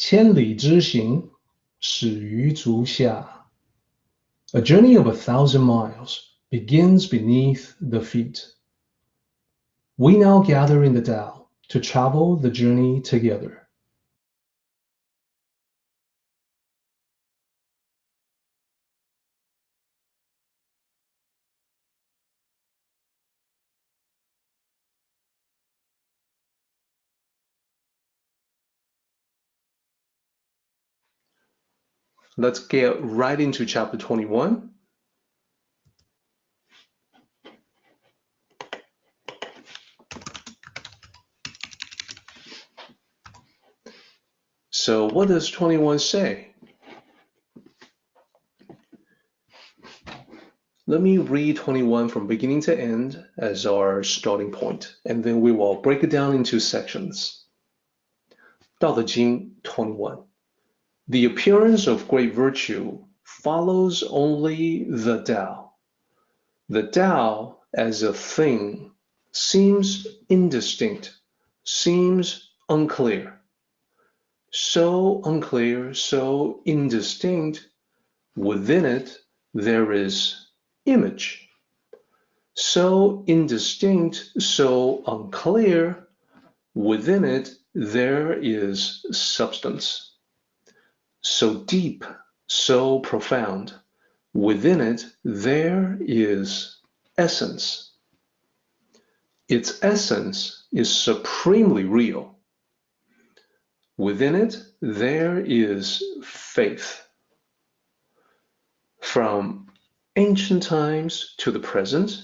千里之行，始于足下. A journey of 1,000 miles begins beneath the feet. We now gather in the Tao to travel the journey together. Let's get right into chapter 21. So what does 21 say? Let me read 21 from beginning to end as our starting point, and then we will break it down into sections. 道德经 21. The appearance of great virtue follows only the Tao. The Tao as a thing seems indistinct, seems unclear. So unclear, so indistinct, within it there is image. So indistinct, so unclear, within it there is substance. So deep, so profound, within it there is essence. Its essence is supremely real. Within it there is faith. From ancient times to the present,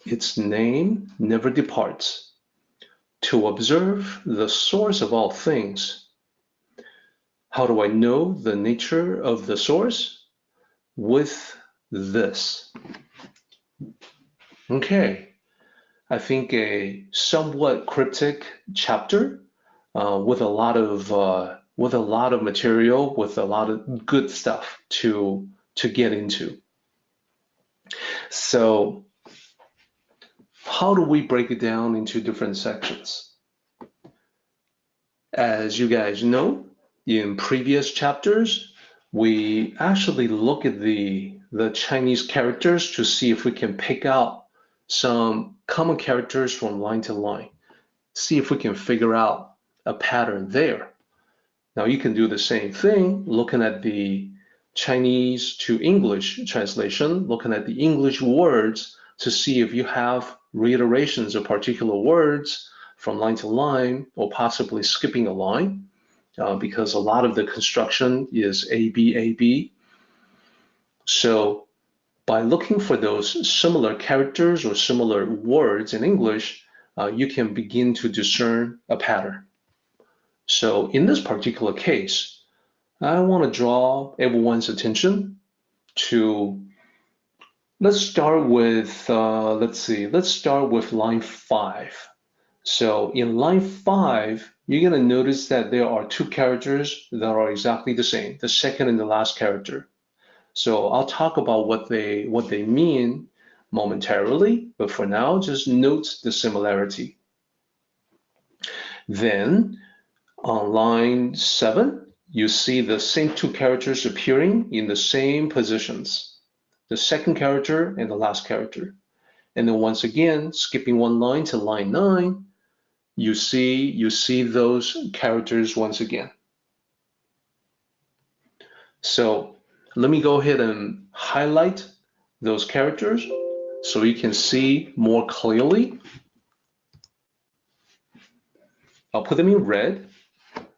its name never departs. To observe the source of all things. How do I know the nature of the source? With this. Okay, I think a somewhat cryptic chapter with a lot of material, with a lot of good stuff to get into. So, how do we break it down into different sections? As you guys know, in previous chapters, we actually look at the Chinese characters to see if we can pick out some common characters from line to line, see if we can figure out a pattern there. Now you can do the same thing looking at the Chinese to English translation, looking at the English words to see if you have reiterations of particular words from line to line, or possibly skipping a line. Because a lot of the construction is AB, AB. So by looking for those similar characters or similar words in English, you can begin to discern a pattern. So in this particular case, I want to draw everyone's attention to, let's start with line 5. So in line 5, you're going to notice that there are two characters that are exactly the same, the second and the last character. So I'll talk about what they mean momentarily, but for now, just note the similarity. Then on line 7, you see the same two characters appearing in the same positions, the second character and the last character. And then once again, skipping one line to line 9, you see those characters once again. So let me go ahead and highlight those characters so you can see more clearly. I'll put them in red.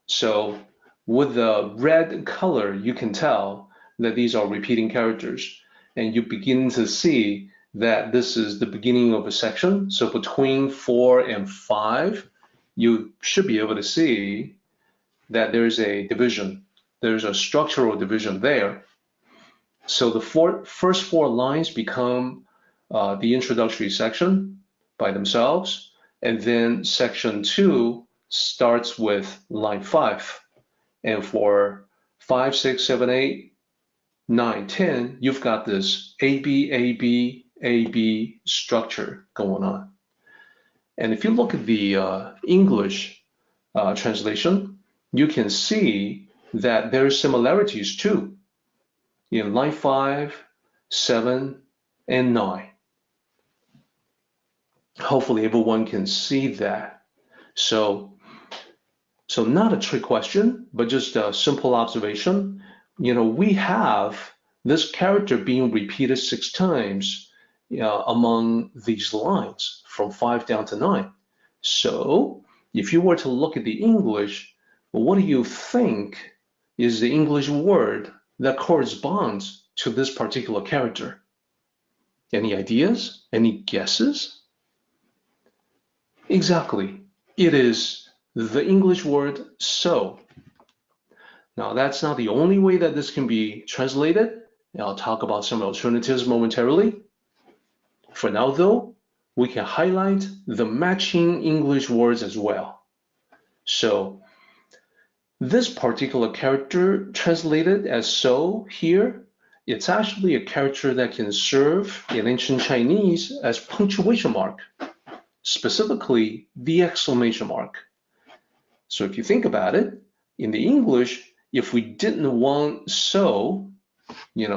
So with the red color, you can tell that these are repeating characters, and you begin to see that this is the beginning of a section. So between 4 and 5, you should be able to see that there's a division. There's a structural division there. So the first 4 lines become the introductory section by themselves, and then section 2 starts with line 5. And for 5, 6, 7, 8, 9, 10, you've got this AB, AB, AB structure going on. And if you look at the English translation, you can see that there are similarities too in line 5, 7, and 9. Hopefully everyone can see that. So not a trick question, but just a simple observation. We have this character being repeated 6 times among these lines from 5 down to 9. So if you were to look at the English, what do you think is the English word that corresponds to this particular character? Any ideas? Any guesses? Exactly. It is the English word so. Now, that's not the only way that this can be translated. I'll talk about some alternatives momentarily. For now, though, we can highlight the matching English words as well. So, this particular character translated as so here, it's actually a character that can serve in ancient Chinese as punctuation mark, specifically the exclamation mark. So if you think about it, in the English, if we didn't want so,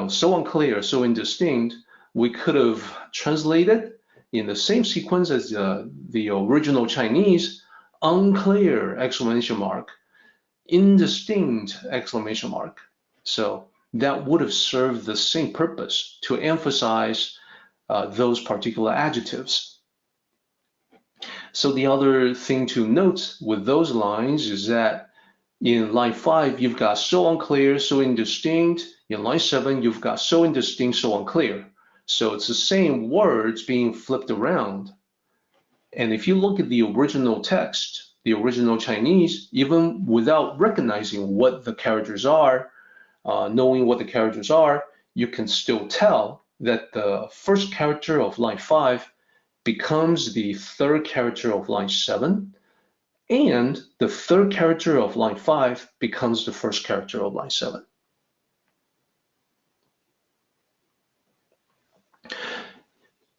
so unclear, so indistinct, we could have translated in the same sequence as the original Chinese, unclear exclamation mark, indistinct exclamation mark. So that would have served the same purpose to emphasize those particular adjectives. So the other thing to note with those lines is that in line 5, you've got so unclear, so indistinct. In line 7, you've got so indistinct, so unclear. So it's the same words being flipped around. And if you look at the original text, the original Chinese, even without recognizing what the characters are, knowing what the characters are, you can still tell that the first character of line 5 becomes the third character of line 7, and the third character of line 5 becomes the first character of line 7.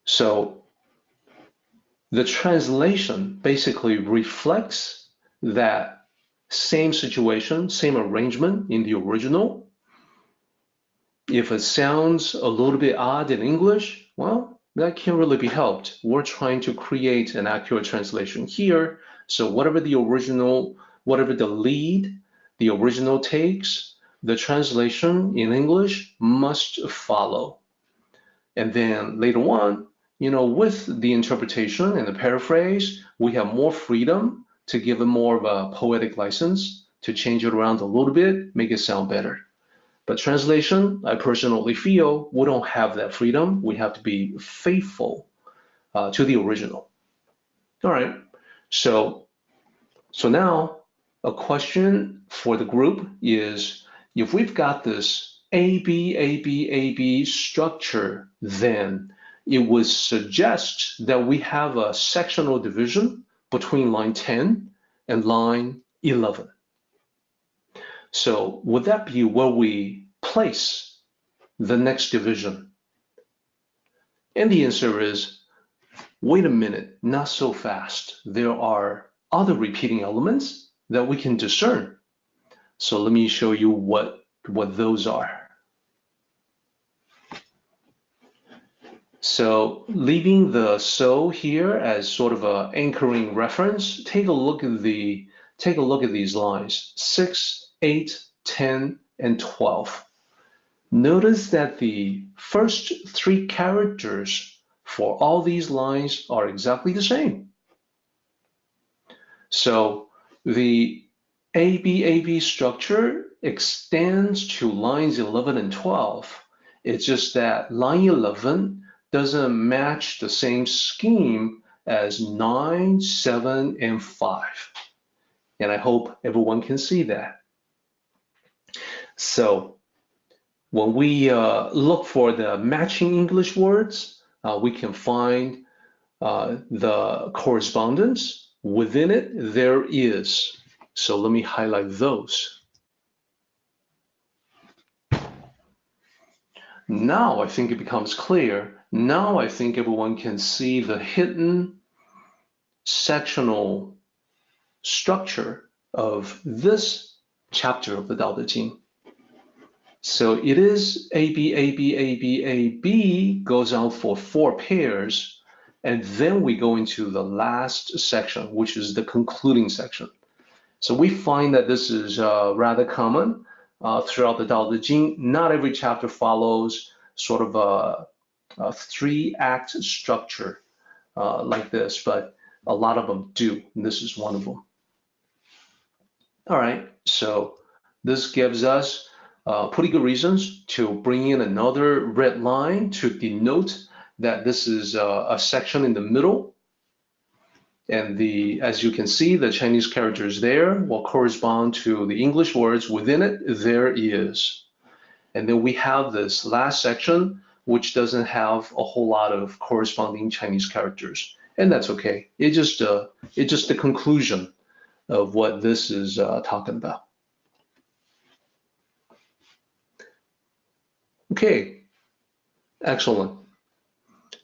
So the translation basically reflects that same situation, same arrangement in the original. If it sounds a little bit odd in English, well, that can't really be helped. We're trying to create an accurate translation here. So whatever the original, whatever the lead, the original takes, the translation in English must follow. And then later on, with the interpretation and the paraphrase, we have more freedom to give it more of a poetic license, to change it around a little bit, make it sound better. But translation, I personally feel we don't have that freedom. We have to be faithful to the original. All right, so now a question for the group is, if we've got this AB structure, then it would suggest that we have a sectional division between line 10 and line 11. So would that be where we place the next division? And the answer is, wait a minute, not so fast. There are other repeating elements that we can discern. So let me show you what those are. So leaving the so here as sort of an anchoring reference, take a look at these lines, 6, 8, 10, and 12. Notice that the first 3 characters for all these lines are exactly the same. So the AB structure extends to lines 11 and 12. It's just that line 11 doesn't match the same scheme as 9, 7, and 5. And I hope everyone can see that. So when we look for the matching English words, we can find the correspondence. Within it, there is. So let me highlight those. Now I think it becomes clear. Now I think everyone can see the hidden sectional structure of this chapter of the Tao Te Ching. So it is A, B, A, B, A, B, A, B goes on for 4 pairs, and then we go into the last section, which is the concluding section. So we find that this is rather common throughout the Tao Te Ching. Not every chapter follows sort of a 3-act structure like this, but a lot of them do, and this is one of them. All right, so this gives us pretty good reasons to bring in another red line to denote that this is a section in the middle. And as you can see, the Chinese characters there will correspond to the English words within it. There is. And then we have this last section, which doesn't have a whole lot of corresponding Chinese characters. And that's okay. It's just the conclusion of what this is talking about. Okay, excellent.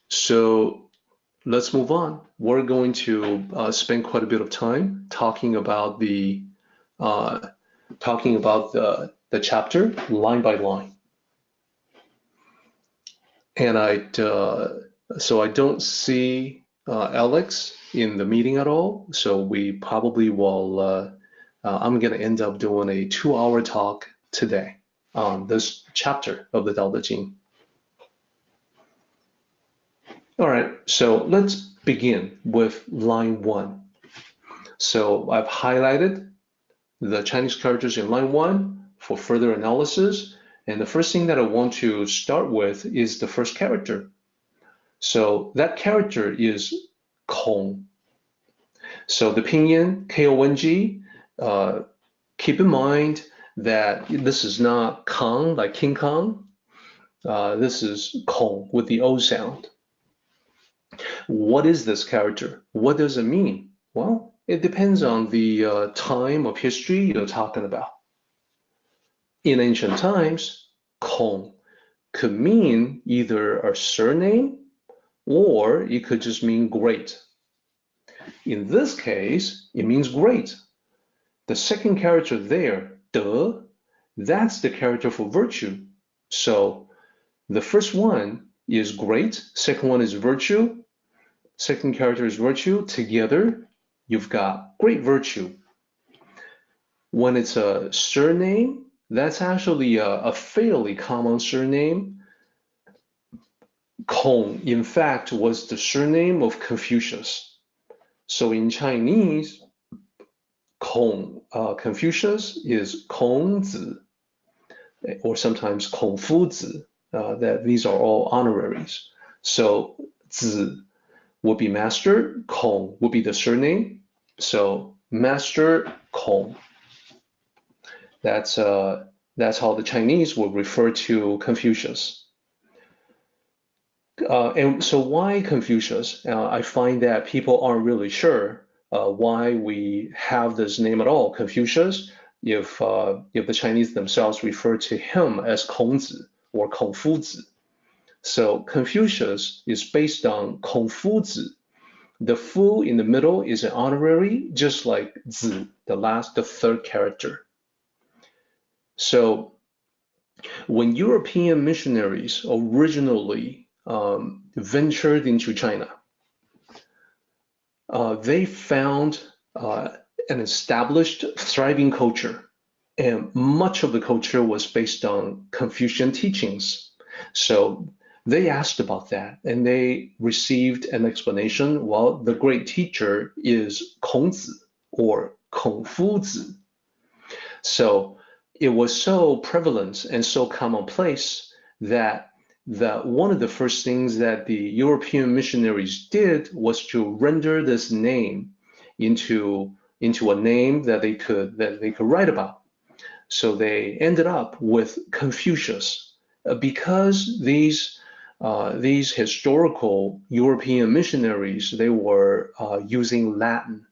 So let's move on. We're going to spend quite a bit of time talking about the chapter line by line. And so I don't see Alex in the meeting at all. So we probably will. I'm going to end up doing a 2-hour talk today on this chapter of the Tao Te Ching. All right, so let's begin with line 1. So I've highlighted the Chinese characters in line 1 for further analysis. And the first thing that I want to start with is the first character. So that character is Kong. So the pinyin, K-O-N-G, keep in mind that this is not Kong, like King Kong. This is Kong with the O sound. What is this character? What does it mean? Well, it depends on the time of history you're talking about. In ancient times, Kong could mean either a surname or it could just mean great. In this case, it means great. The second character there, De, that's the character for virtue. So the first one is great, second one is virtue. Second character is virtue. Together, you've got great virtue. When it's a surname, that's actually a fairly common surname. Kong, in fact, was the surname of Confucius. So in Chinese, Confucius is Kongzi, or sometimes Kongfuzi. That these are all honoraries. So Zi would be master, Kong would be the surname. So master Kong. That's how the Chinese would refer to Confucius. And so why Confucius? I find that people aren't really sure why we have this name at all, Confucius, if the Chinese themselves refer to him as Kongzi or Kongfuzi. So Confucius is based on Kongfuzi. The fu in the middle is an honorary, just like zi, the third character. So when European missionaries originally ventured into China, they found an established, thriving culture, and much of the culture was based on Confucian teachings. So they asked about that, and they received an explanation. Well, the great teacher is Kongzi or Kongfuzi. So it was so prevalent and so commonplace that one of the first things that the European missionaries did was to render this name into a name that they could write about. So they ended up with Confucius because these historical European missionaries, they were using Latin.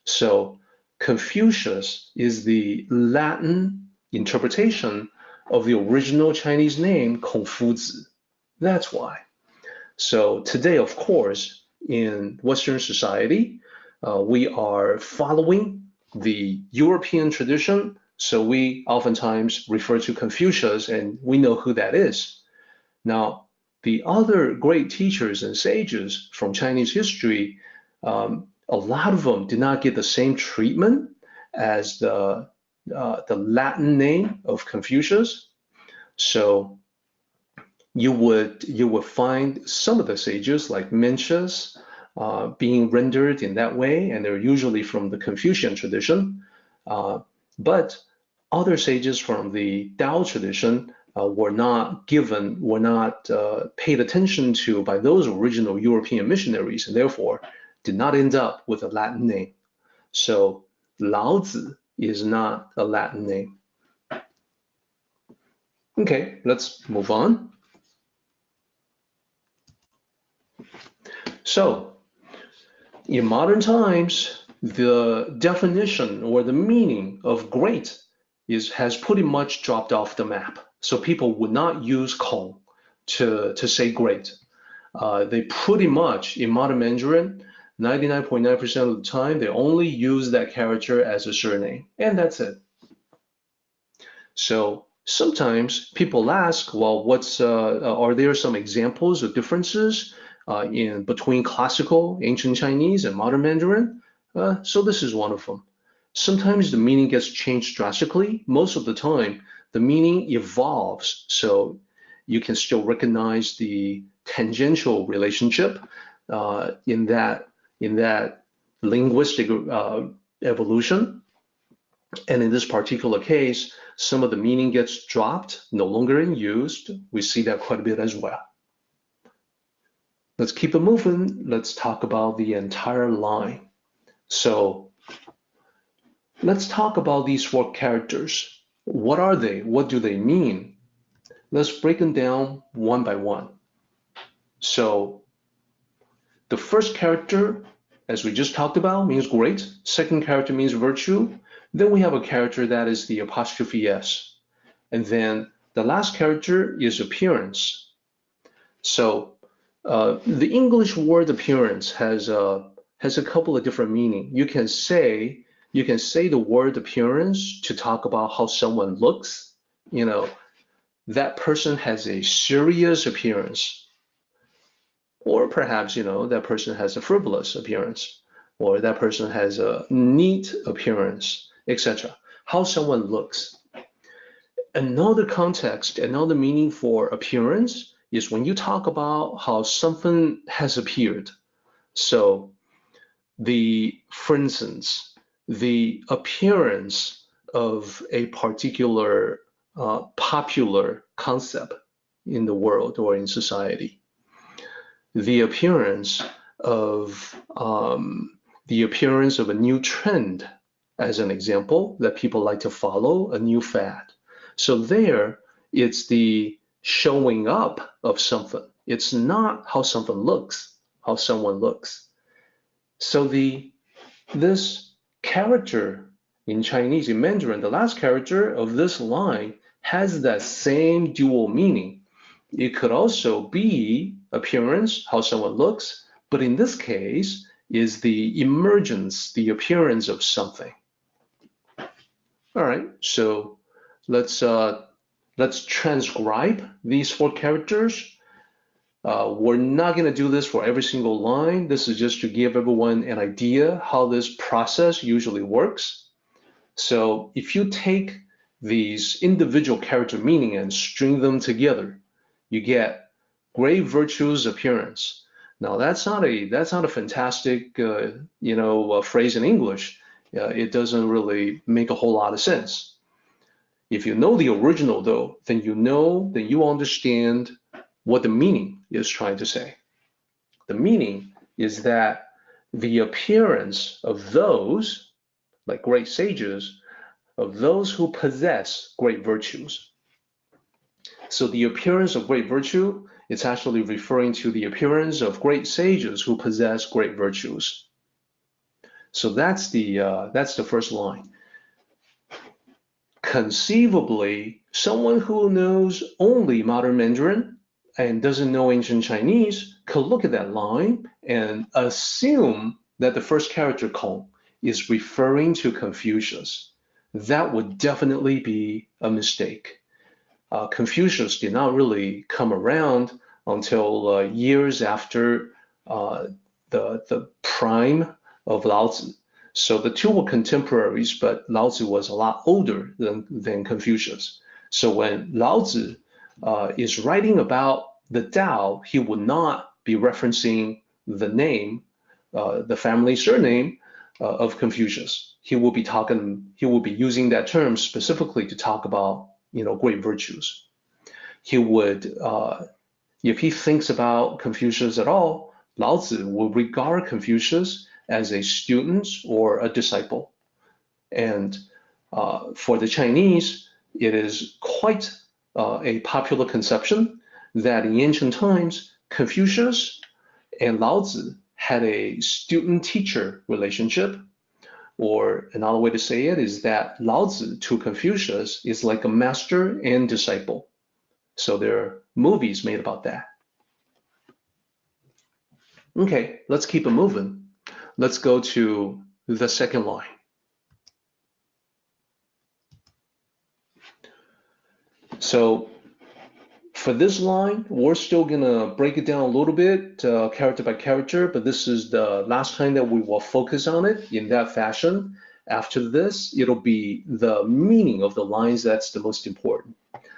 So Confucius is the Latin interpretation of the original Chinese name Kongfuzi. That's why. So today, of course, in Western society, we are following the European tradition So we oftentimes refer to Confucius, and we know who that is. Now, the other great teachers and sages from Chinese history, a lot of them did not get the same treatment as the Latin name of Confucius. So you would find some of the sages like Mencius being rendered in that way, and they're usually from the Confucian tradition. But other sages from the Tao tradition were not paid attention to by those original European missionaries, and therefore did not end up with a Latin name. So Laozi is not a Latin name. Okay, let's move on. So, in modern times, the definition or the meaning of great has pretty much dropped off the map. So people would not use Kong to say great. They pretty much, in modern Mandarin, 99.9% of the time, they only use that character as a surname, and that's it. So sometimes people ask, well, are there some examples of differences between classical ancient Chinese and modern Mandarin? So this is one of them. Sometimes the meaning gets changed drastically. Most of the time, the meaning evolves, so you can still recognize the tangential relationship in that linguistic evolution. And in this particular case, some of the meaning gets dropped, no longer in use. We see that quite a bit as well. Let's keep it moving. Let's talk about the entire line. So let's talk about these 4 characters. What are they? What do they mean? Let's break them down one by one. So the first character, as we just talked about, means great. Second character means virtue. Then we have a character that is the apostrophe S. And then the last character is appearance. So the English word appearance has a couple of different meanings. You can say the word appearance to talk about how someone looks. You know, that person has a serious appearance. Or perhaps, that person has a frivolous appearance. Or that person has a neat appearance, etc. How someone looks. Another context, another meaning for appearance is when you talk about how something has appeared. So for instance, the appearance of a particular popular concept in the world or in society. The appearance of a new trend, as an example, that people like to follow, a new fad. So there, it's the showing up of something. It's not how something looks, how someone looks. So this character in Chinese, in Mandarin, the last character of this line has that same dual meaning. It could also be appearance, how someone looks, but in this case is the emergence, the appearance of something. All right, so let's transcribe these 4 characters. We're not going to do this for every single line. This is just to give everyone an idea how this process usually works. So if you take these individual character meaning and string them together, you get great virtues appearance. Now that's not a fantastic phrase in English. It doesn't really make a whole lot of sense. If you know the original though, then you understand what the meaning is trying to say. The meaning is that the appearance of those, like great sages, of those who possess great virtues. So the appearance of great virtue, it's actually referring to the appearance of great sages who possess great virtues. So that's the first line. Conceivably, someone who knows only modern Mandarin and doesn't know ancient Chinese could look at that line and assume that the first character Kong is referring to Confucius. that would definitely be a mistake. Confucius did not really come around until years after the prime of Lao Tzu. So the two were contemporaries, but Lao Tzu was a lot older than Confucius. So when Lao Tzu is writing about the Tao, he would not be referencing the name, the family surname of Confucius. He will be using that term specifically to talk about, great virtues. He would, if he thinks about Confucius at all, Lao Tzu will regard Confucius as a student or a disciple. And for the Chinese, it is quite a popular conception that in ancient times, Confucius and Lao Tzu had a student-teacher relationship. Or another way to say it is that Lao Tzu to Confucius is like a master and disciple. So there are movies made about that. Okay, let's keep it moving. Let's go to the second line. So for this line, we're still gonna break it down a little bit, character by character, but this is the last time that we will focus on it in that fashion. After this, it'll be the meaning of the lines that's the most important.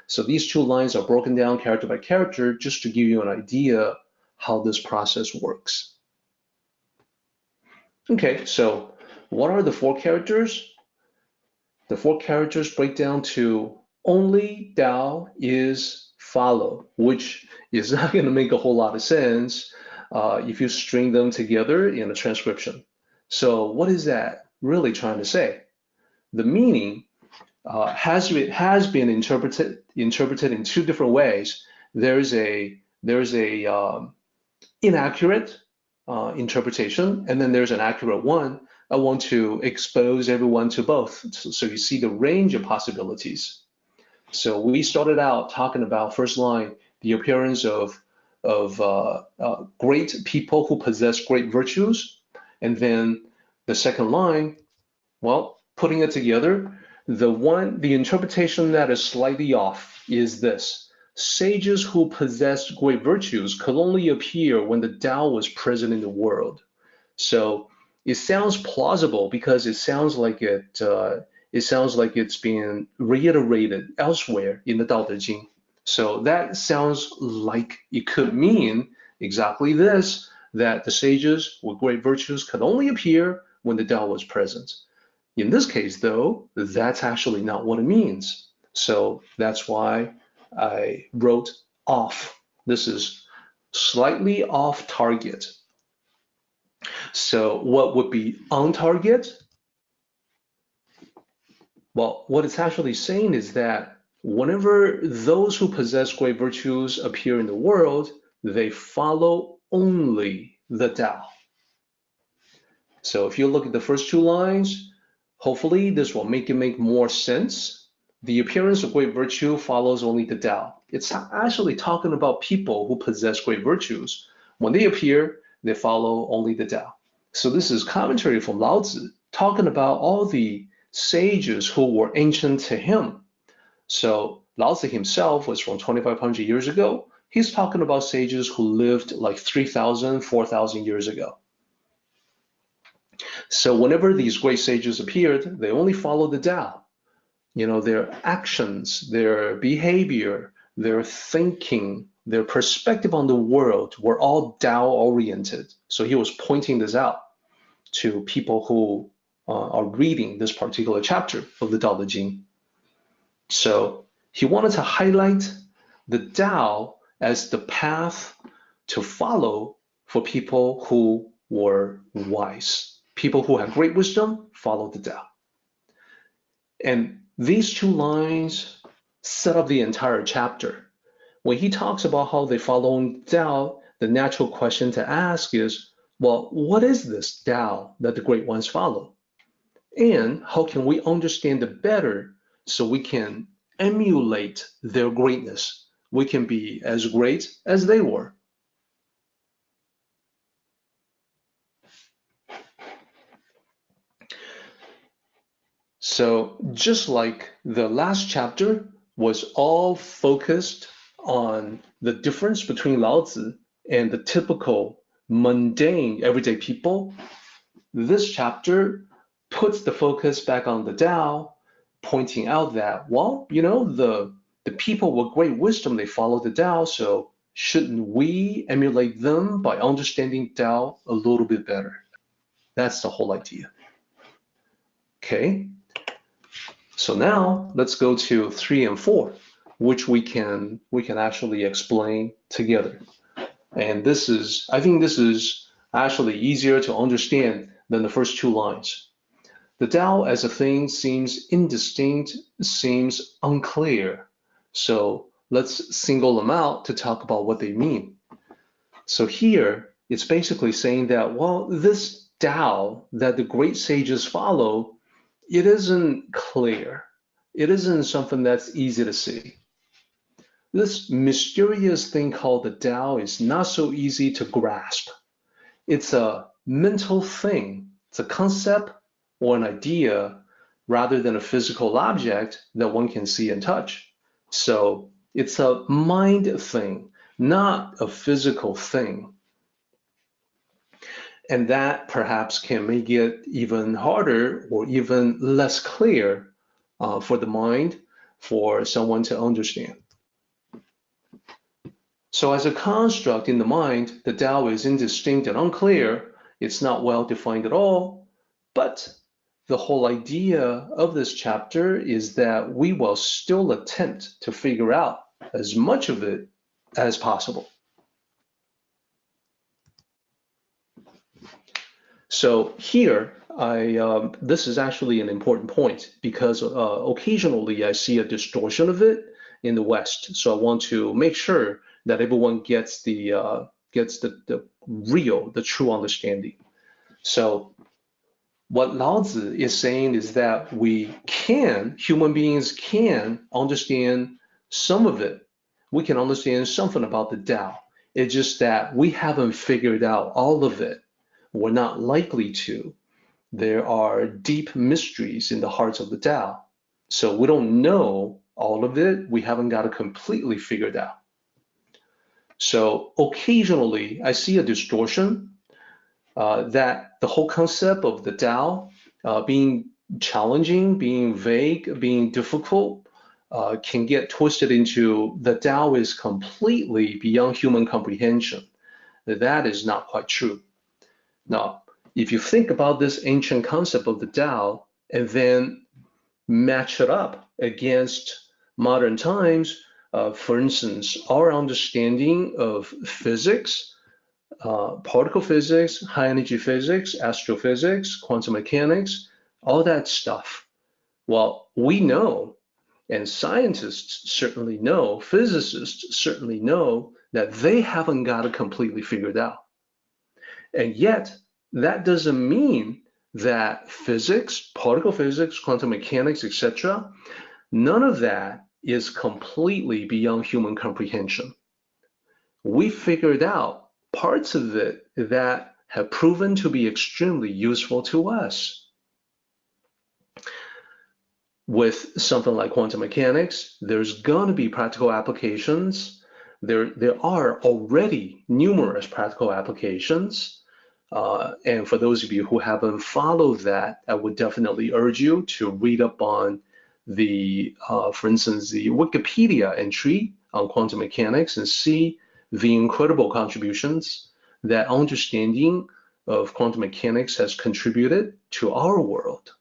So these two lines are broken down character by character just to give you an idea how this process works. Okay, so what are the four characters? The four characters break down to only Tao is follow, which is not going to make a whole lot of sense if you string them together in a transcription. So what is that really trying to say? The meaning has been interpreted in two different ways. There's a inaccurate interpretation, and then there's an accurate one. I want to expose everyone to both, so you see the range of possibilities. So we started out talking about first line, the appearance of great people who possess great virtues, and then the second line, well, putting it together, the interpretation that is slightly off is this: sages who possessed great virtues could only appear when the Tao was present in the world. So it sounds plausible because it sounds like it's being reiterated elsewhere in the Tao Te Ching. So that sounds like it could mean exactly this, that the sages with great virtues could only appear when the Tao was present. In this case, though, that's actually not what it means. So that's why I wrote off. This is slightly off target. So what would be on target? Well, what it's actually saying is that whenever those who possess great virtues appear in the world, they follow only the Tao. So if you look at the first two lines, hopefully this will make more sense. The appearance of great virtue follows only the Tao. It's actually talking about people who possess great virtues. When they appear, they follow only the Tao. So this is commentary from Lao Tzu, talking about all the sages who were ancient to him. So Lao Tzu himself was from 2,500 years ago. He's talking about sages who lived like 3,000, 4,000 years ago. So whenever these great sages appeared, they only followed the Tao. Their actions, their behavior, their thinking, their perspective on the world were all Tao-oriented. So he was pointing this out to people who are reading this particular chapter of the Tao Te Ching. So he wanted to highlight the Tao as the path to follow for people who were wise. People who had great wisdom followed the Tao. And these two lines set up the entire chapter. When he talks about how they follow Tao, the natural question to ask is, well, what is this Tao that the great ones follow? And how can we understand it better so we can emulate their greatness? We can be as great as they were. So just like the last chapter was all focused on the difference between Laozi and the typical mundane everyday people, this chapter puts the focus back on the Tao, pointing out that, well, the people with great wisdom, they follow the Tao, so shouldn't we emulate them by understanding Tao a little bit better? That's the whole idea. Okay, so now let's go to 3 and 4, which we can actually explain together. And I think this is actually easier to understand than the first 2 lines. The Tao as a thing seems indistinct, seems unclear. So let's single them out to talk about what they mean. So here, it's basically saying that, well, this Tao that the great sages follow, it isn't clear. It isn't something that's easy to see. This mysterious thing called the Tao is not so easy to grasp. It's a mental thing. It's a concept or an idea rather than a physical object that one can see and touch. So it's a mind thing, not a physical thing. And that perhaps can make it even harder or even less clear for the mind, for someone to understand. So as a construct in the mind, the Tao is indistinct and unclear. It's not well defined at all. But the whole idea of this chapter is that we will still attempt to figure out as much of it as possible. So here, this is actually an important point because occasionally I see a distortion of it in the West. So I want to make sure that everyone gets the true understanding. So what Laozi is saying is that human beings can understand some of it. We can understand something about the Tao. It's just that we haven't figured out all of it. We're not likely to. There are deep mysteries in the hearts of the Tao. So we don't know all of it. We haven't got it completely figured out. So occasionally I see a distortion that the whole concept of the Tao being challenging, being vague, being difficult can get twisted into the Tao is completely beyond human comprehension. That is not quite true. Now, if you think about this ancient concept of the Tao and then match it up against modern times, for instance, our understanding of physics, particle physics, high energy physics, astrophysics, quantum mechanics, all that stuff. Well, we know, and scientists certainly know, physicists certainly know that they haven't got it completely figured out. And yet, that doesn't mean that physics, particle physics, quantum mechanics, etc., none of that is completely beyond human comprehension. We figured out parts of it that have proven to be extremely useful to us. With something like quantum mechanics, there's going to be practical applications. There are already numerous practical applications. And for those of you who haven't followed that, I would definitely urge you to read up on for instance, the Wikipedia entry on quantum mechanics and see the incredible contributions that understanding of quantum mechanics has contributed to our world.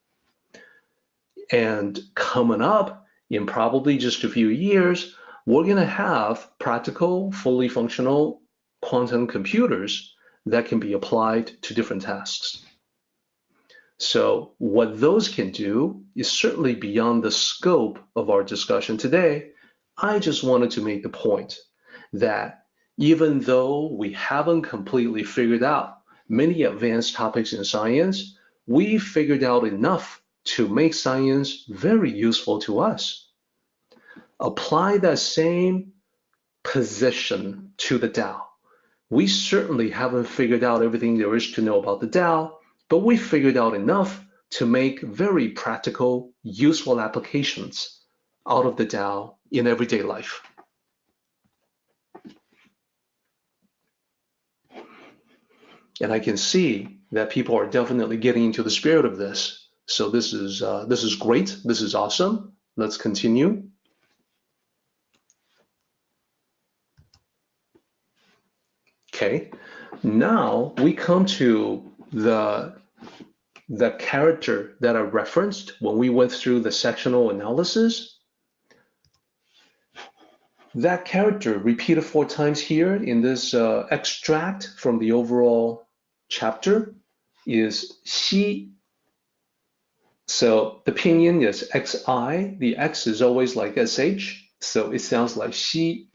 And coming up in probably just a few years, we're going to have practical, fully functional quantum computers that can be applied to different tasks. So what those can do is certainly beyond the scope of our discussion today. I just wanted to make the point that even though we haven't completely figured out many advanced topics in science, we figured out enough to make science very useful to us. Apply that same position to the Tao. We certainly haven't figured out everything there is to know about the Tao, but we figured out enough to make very practical, useful applications out of the Tao in everyday life. And I can see that people are definitely getting into the spirit of this. So this is great. This is awesome. Let's continue. Okay, now we come to the character that I referenced when we went through the sectional analysis. That character repeated 4 times here in this extract from the overall chapter is xi. So the pinyin is xi. The x is always like sh, so it sounds like xi.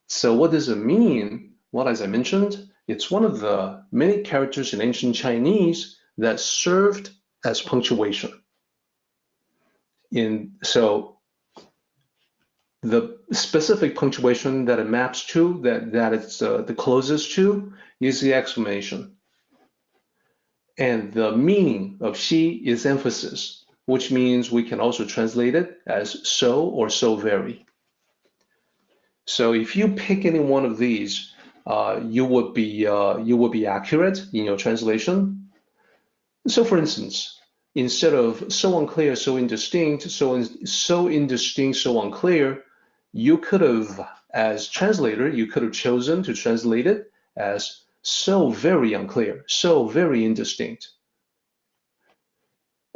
So what does it mean? Well, as I mentioned, it's one of the many characters in ancient Chinese that served as punctuation. So the specific punctuation that it maps to, that it's the closest to, is the exclamation. And the meaning of xi is emphasis, which means we can also translate it as so or so very. So if you pick any one of these, you would be accurate in your translation. So for instance, instead of so unclear, so indistinct, so indistinct, so unclear, you could have, as translator, you could have chosen to translate it as so very unclear, so very indistinct.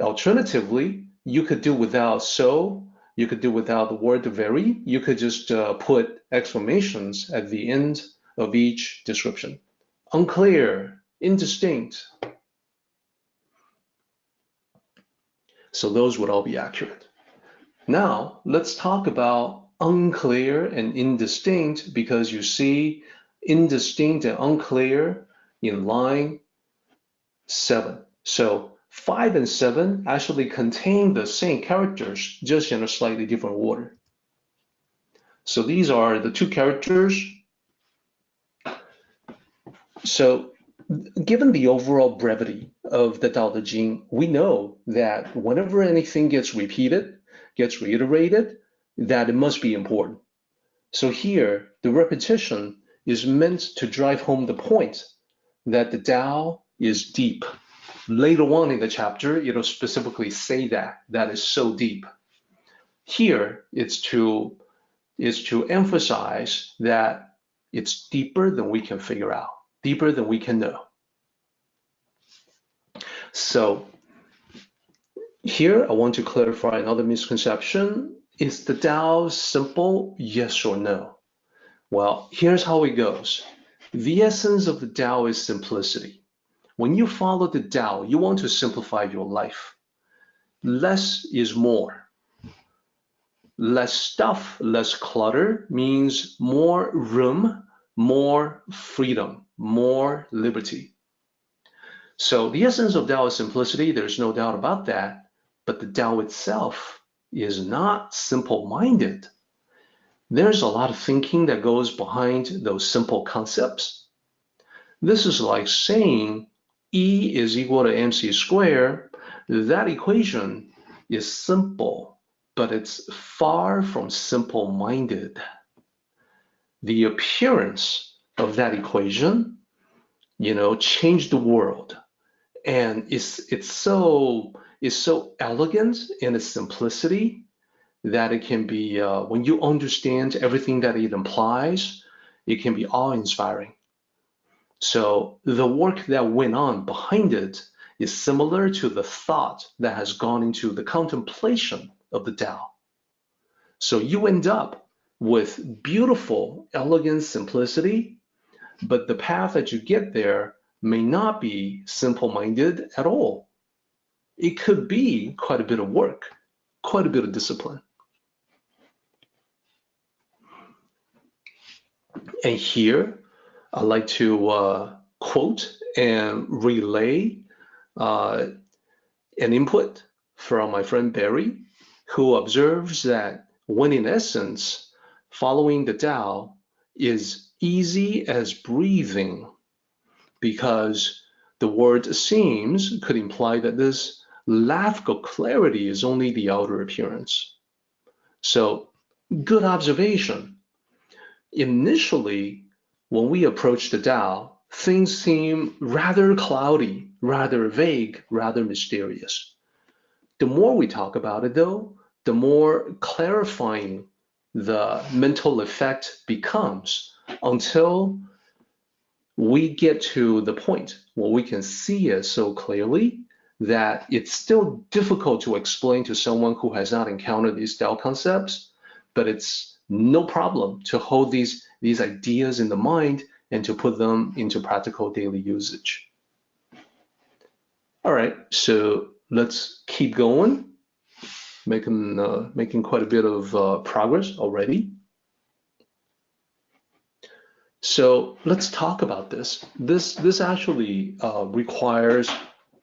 Alternatively, you could do without so, you could do without the word very, you could just put exclamations at the end of each description. Unclear, indistinct. So those would all be accurate. Now, let's talk about unclear and indistinct, because you see indistinct and unclear in line 7. So 5 and 7 actually contain the same characters, just in a slightly different order. So these are the 2 characters. So given the overall brevity of the Tao Te Ching, we know that whenever anything gets repeated, gets reiterated, that it must be important. So here, the repetition is meant to drive home the point that the Tao is deep. Later on in the chapter, it'll specifically say that is so deep. Here, it's to emphasize that it's deeper than we can figure out, deeper than we can know. So here, I want to clarify another misconception. Is the Tao simple, yes or no? Well, here's how it goes. The essence of the Tao is simplicity. When you follow the Tao, you want to simplify your life. Less is more. Less stuff, less clutter means more room, more freedom, more liberty. So the essence of Tao is simplicity, there's no doubt about that, but the Tao itself is not simple-minded. There's a lot of thinking that goes behind those simple concepts. This is like saying E is equal to mc squared. That equation is simple, but it's far from simple-minded. The appearance of that equation, changed the world. And it's so elegant in its simplicity that it can be, when you understand everything that it implies, it can be awe-inspiring. So the work that went on behind it is similar to the thought that has gone into the contemplation of the Tao. So you end up with beautiful, elegant simplicity, but the path that you get there may not be simple-minded at all. It could be quite a bit of work, quite a bit of discipline. And here, I'd like to quote and relay an input from my friend Barry, who observes that when in essence, following the Tao is easy as breathing, because the word seems could imply that this lack of clarity is only the outer appearance. So, good observation. Initially, when we approach the Tao, things seem rather cloudy, rather vague, rather mysterious. The more we talk about it, though, the more clarifying the mental effect becomes until we get to the point where we can see it so clearly that it's still difficult to explain to someone who has not encountered these Tao concepts, but it's no problem to hold these ideas in the mind and to put them into practical daily usage. All right, so let's keep going, making quite a bit of progress already. So let's talk about this. This actually requires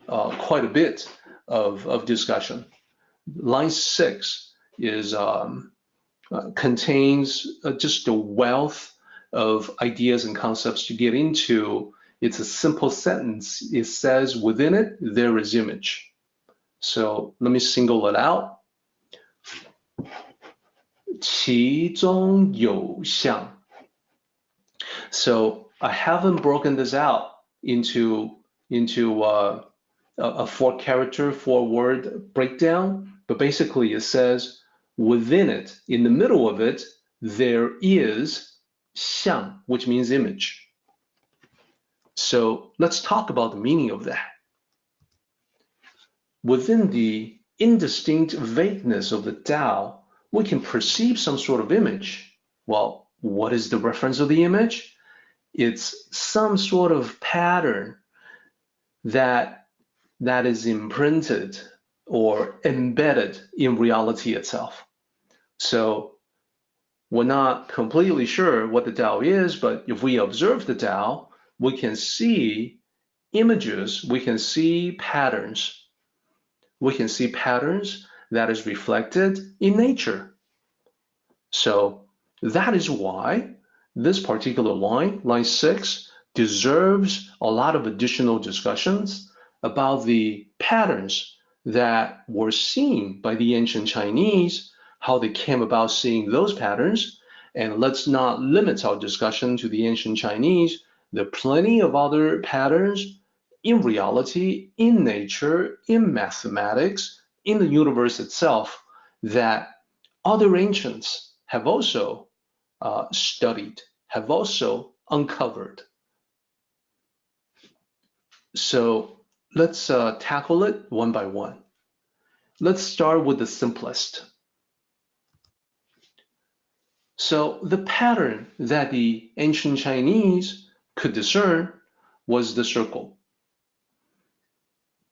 quite a bit of discussion. Line 6 is contains just a wealth of ideas and concepts to get into. It's a simple sentence. It says within it, there is image. So let me single it out. 其中有象. So I haven't broken this out into a 4-character, 4-word breakdown, but basically it says within it, in the middle of it, there is 象, which means image. So let's talk about the meaning of that. Within the indistinct vagueness of the Tao, we can perceive some sort of image. Well, what is the reference of the image? It's some sort of pattern that is imprinted or embedded in reality itself. So we're not completely sure what the Tao is, but if we observe the Tao, we can see images, we can see patterns. We can see patterns that is reflected in nature. So that is why this particular line, line 6, deserves a lot of additional discussions about the patterns that were seen by the ancient Chinese, how they came about seeing those patterns. And let's not limit our discussion to the ancient Chinese. There are plenty of other patterns in reality, in nature, in mathematics, in the universe itself that other ancients have also studied, have also uncovered. So let's tackle it one by one. Let's start with the simplest. So the pattern that the ancient Chinese could discern was the circle.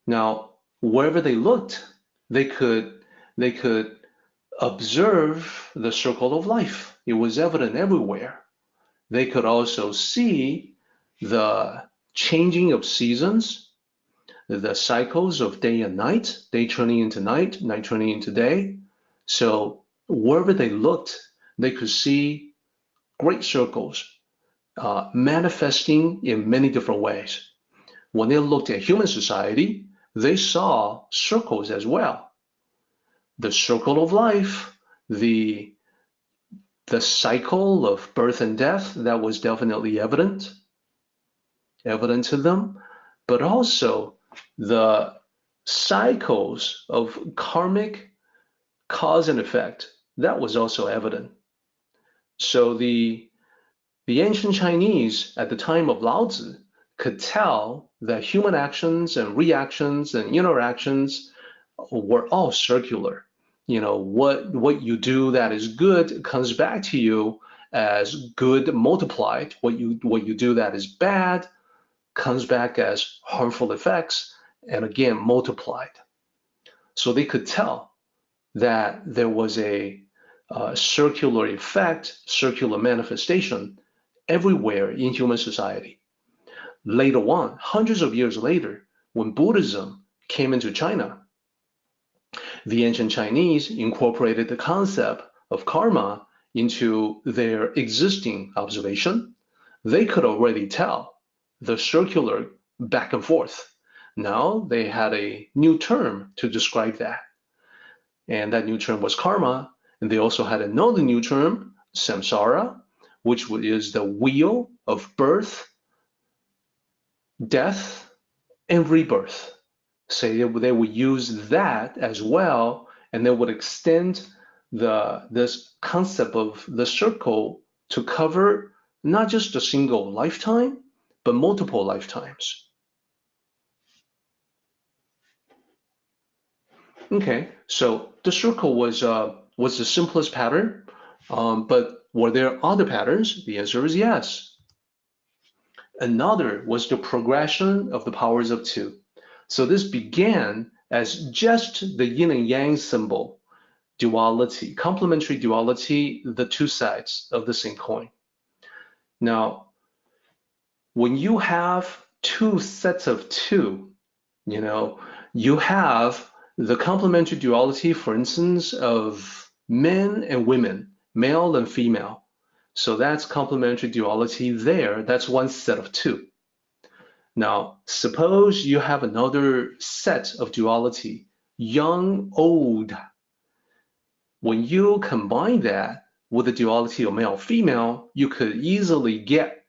Now, wherever they looked, they could observe the circle of life. It was evident everywhere. They could also see the changing of seasons, the cycles of day and night, day turning into night, night turning into day. So wherever they looked, they could see great circles manifesting in many different ways. When they looked at human society, they saw circles as well. The circle of life, the cycle of birth and death, that was definitely evident to them, but also the cycles of karmic cause and effect, that was also evident. So the ancient Chinese at the time of Lao Tzu could tell that human actions and reactions and interactions were all circular. You know, what you do that is good comes back to you as good multiplied. What you do that is bad comes back as harmful effects and again multiplied. So they could tell that there was a circular effect, circular manifestation everywhere in human society. Later on, hundreds of years later, when Buddhism came into China, the ancient Chinese incorporated the concept of karma into their existing observation. They could already tell the circular back and forth. Now they had a new term to describe that. And that new term was karma. And they also had another new term, samsara, which is the wheel of birth, death, and rebirth. So they would use that as well, and they would extend this concept of the circle to cover not just a single lifetime, but multiple lifetimes. Okay, so the circle was the simplest pattern, but were there other patterns? The answer is yes. Another was the progression of the powers of two. So this began as just the yin and yang symbol, duality, complementary duality, the two sides of the same coin. Now, when you have two sets of two, you have the complementary duality, for instance, of men and women, male and female. So that's complementary duality there. That's one set of two. Now, suppose you have another set of duality, young, old. When you combine that with the duality of male, female, you could easily get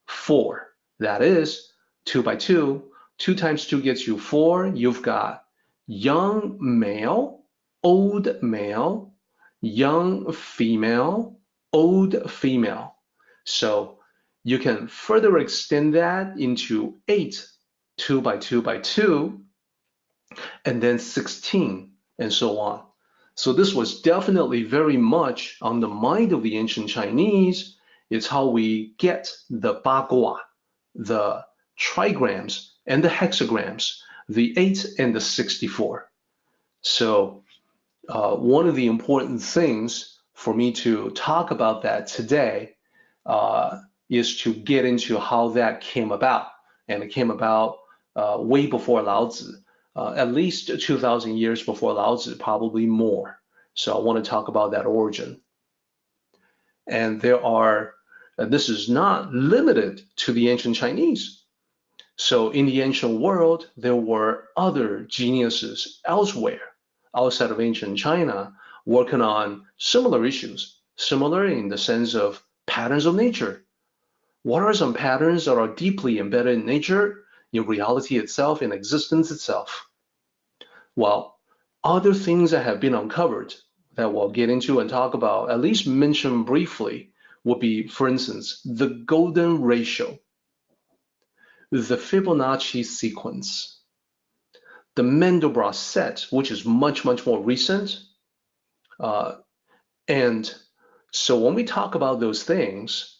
4. That is 2 by 2. 2 times 2 gets you 4. You've got young male, old male, young female, old female. So you can further extend that into 8, 2 by 2 by 2, and then 16, and so on. So this was definitely very much on the mind of the ancient Chinese. It's how we get the bagua, the trigrams and the hexagrams, the 8 and the 64. So one of the important things for me to talk about that today is to get into how that came about. And it came about way before Lao Tzu, at least 2,000 years before Lao Tzu, probably more. So I want to talk about that origin. And this is not limited to the ancient Chinese. So in the ancient world, there were other geniuses elsewhere, outside of ancient China, working on similar issues, similar in the sense of patterns of nature. What are some patterns that are deeply embedded in nature, in reality itself, in existence itself? Well, other things that have been uncovered that we'll get into and talk about, at least mention briefly, would be, for instance, the golden ratio, the Fibonacci sequence, the Mandelbrot set, which is much, much more recent. And so when we talk about those things,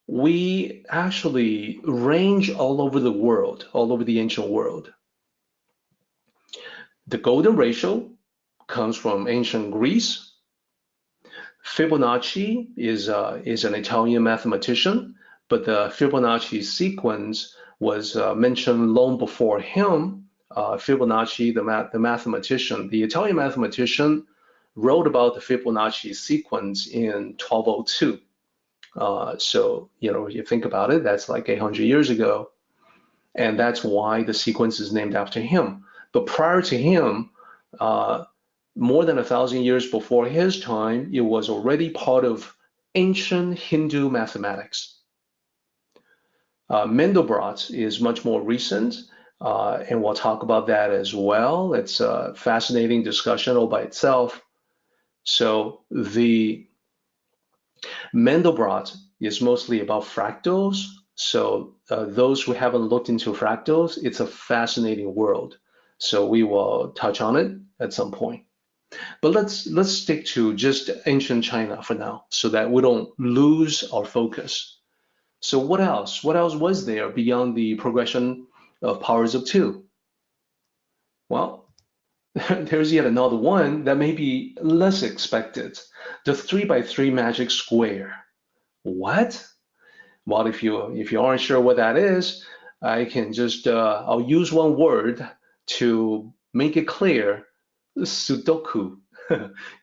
we actually range all over the world, all over the ancient world. The golden ratio comes from ancient Greece. Fibonacci is an Italian mathematician, but the Fibonacci sequence was mentioned long before him. Fibonacci, the mathematician, the Italian mathematician, wrote about the Fibonacci sequence in 1202. So, if you think about it, that's like 800 years ago. And that's why the sequence is named after him. But prior to him, more than 1,000 years before his time, it was already part of ancient Hindu mathematics. Mandelbrot is much more recent, and we'll talk about that as well. It's a fascinating discussion all by itself. So the Mandelbrot is mostly about fractals. So those who haven't looked into fractals, it's a fascinating world. So we will touch on it at some point. But let's stick to just ancient China for now, so that we don't lose our focus. So what else? What else was there beyond the progression of powers of two? Well, there's yet another one that may be less expected. The 3 by 3 magic square. What? Well, if you aren't sure what that is, I can just I'll use one word to make it clear. Sudoku.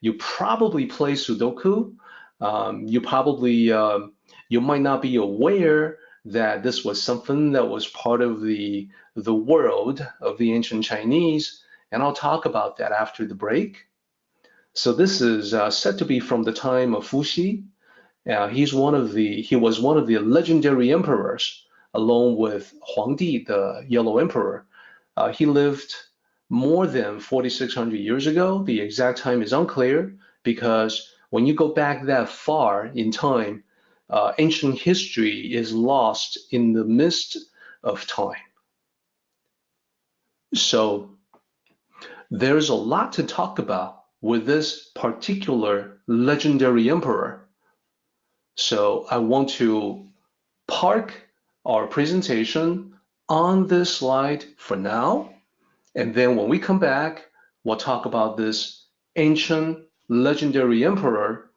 You probably play Sudoku. You might not be aware that this was something that was part of the world of the ancient Chinese, and I'll talk about that after the break. So this is said to be from the time of Fuxi. He was one of the legendary emperors, along with Huangdi, the Yellow Emperor. He lived more than 4,600 years ago. The exact time is unclear because when you go back that far in time, ancient history is lost in the mist of time. So there's a lot to talk about with this particular legendary emperor. So I want to park our presentation on this slide for now. And then when we come back, we'll talk about this ancient legendary emperor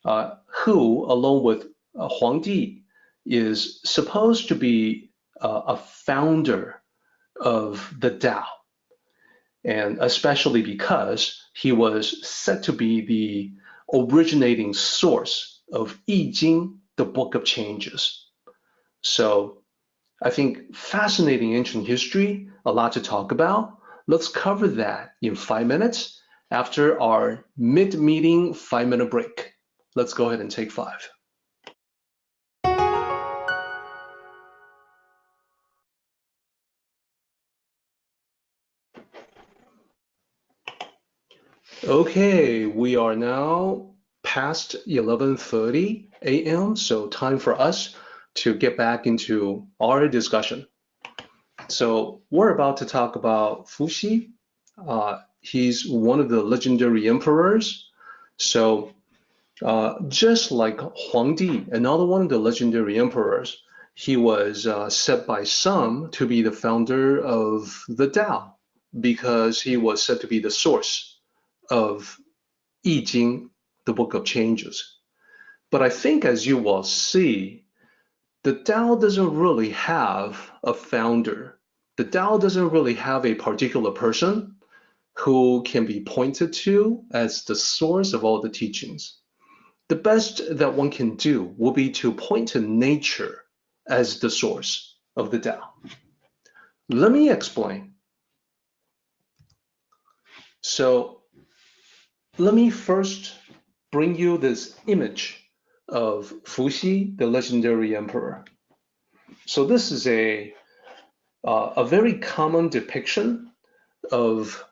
who, along with Huangdi, is supposed to be a founder of the Tao. And especially because he was said to be the originating source of I Ching, the Book of Changes. So I think fascinating ancient history, a lot to talk about. Let's cover that in 5 minutes after our mid-meeting 5-minute break. Let's go ahead and take 5. Okay, we are now past 11:30 a.m., so time for us to get back into our discussion. So we're about to talk about Fuxi. He's one of the legendary emperors. So just like Huangdi, another one of the legendary emperors, he was said by some to be the founder of the Tao because he was said to be the source of I Ching, the Book of Changes. But I think, as you will see, the Tao doesn't really have a founder. The Tao doesn't really have a particular person who can be pointed to as the source of all the teachings. The best that one can do will be to point to nature as the source of the Tao. Let me explain. So let me first bring you this image of Fuxi, the legendary emperor. So this is a very common depiction of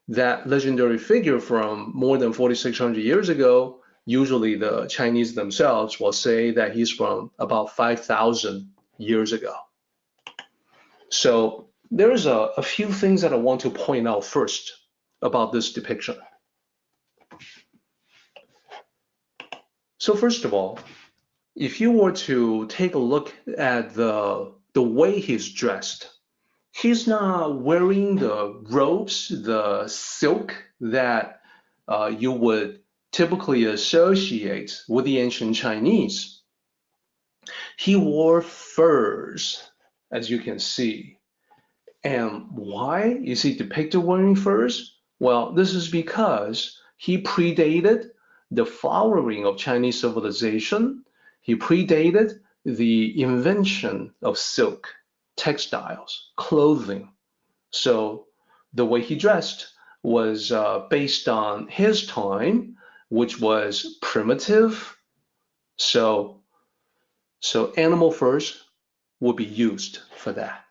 that legendary figure from more than 4,600 years ago. Usually the Chinese themselves will say that he's from about 5,000 years ago. So there's a few things that I want to point out first about this depiction. So first of all, if you were to take a look at the way he's dressed, he's not wearing the robes, the silk that you would typically associate with the ancient Chinese. He wore furs, as you can see. And why is he depicted wearing furs? Well, this is because he predated the flowering of Chinese civilization. He predated the invention of silk, textiles, clothing. So the way he dressed was based on his time, which was primitive. So animal furs would be used for that.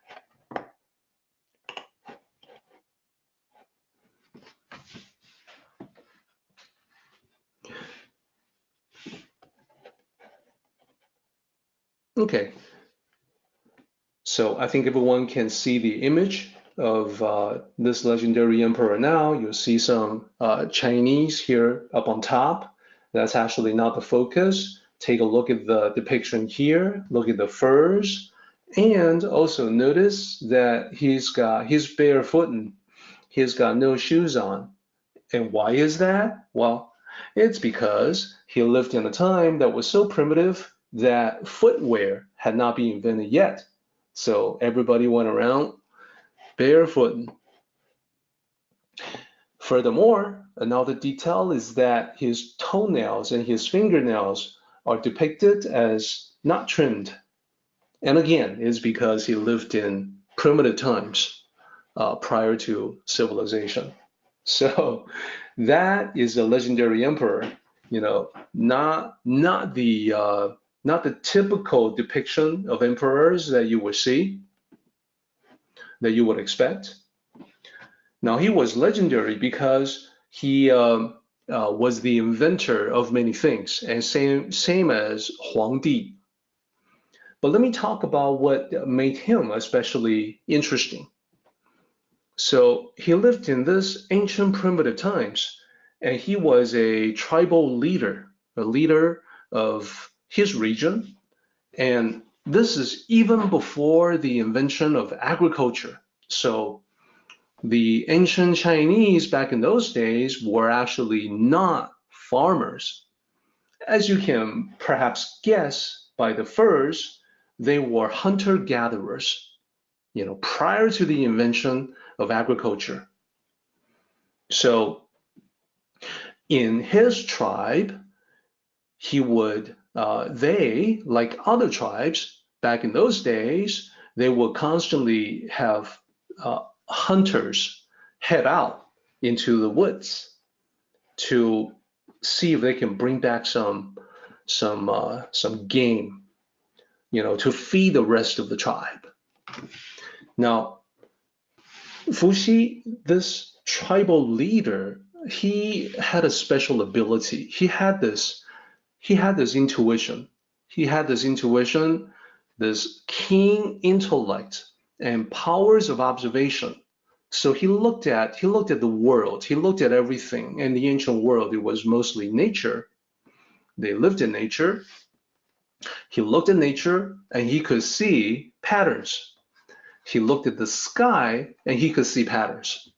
Okay, so I think everyone can see the image of this legendary emperor now. You'll see some Chinese here up on top. That's actually not the focus. Take a look at the depiction here. Look at the furs. And also notice that he's barefoot. He's got no shoes on. And why is that? Well, it's because he lived in a time that was so primitive that footwear had not been invented yet. So everybody went around barefoot. Furthermore, another detail is that his toenails and his fingernails are depicted as not trimmed. And again, it's because he lived in primitive times prior to civilization. So that is a legendary emperor, not the typical depiction of emperors that you would see, that you would expect. Now, he was legendary because he was the inventor of many things, and same as Huangdi. But let me talk about what made him especially interesting. So he lived in this ancient primitive times, and he was a tribal leader, a leader of his region. And this is even before the invention of agriculture. So the ancient Chinese back in those days were actually not farmers. As you can perhaps guess by the furs, they were hunter-gatherers, prior to the invention of agriculture. So in his tribe, they, like other tribes back in those days, they would constantly have hunters head out into the woods to see if they can bring back some game, to feed the rest of the tribe. Now, Fuxi, this tribal leader, he had a special ability. He had this intuition. He had this intuition, this keen intellect and powers of observation. So he looked at the world. He looked at everything. In the ancient world, it was mostly nature. They lived in nature. He looked at nature and he could see patterns. He looked at the sky and he could see patterns.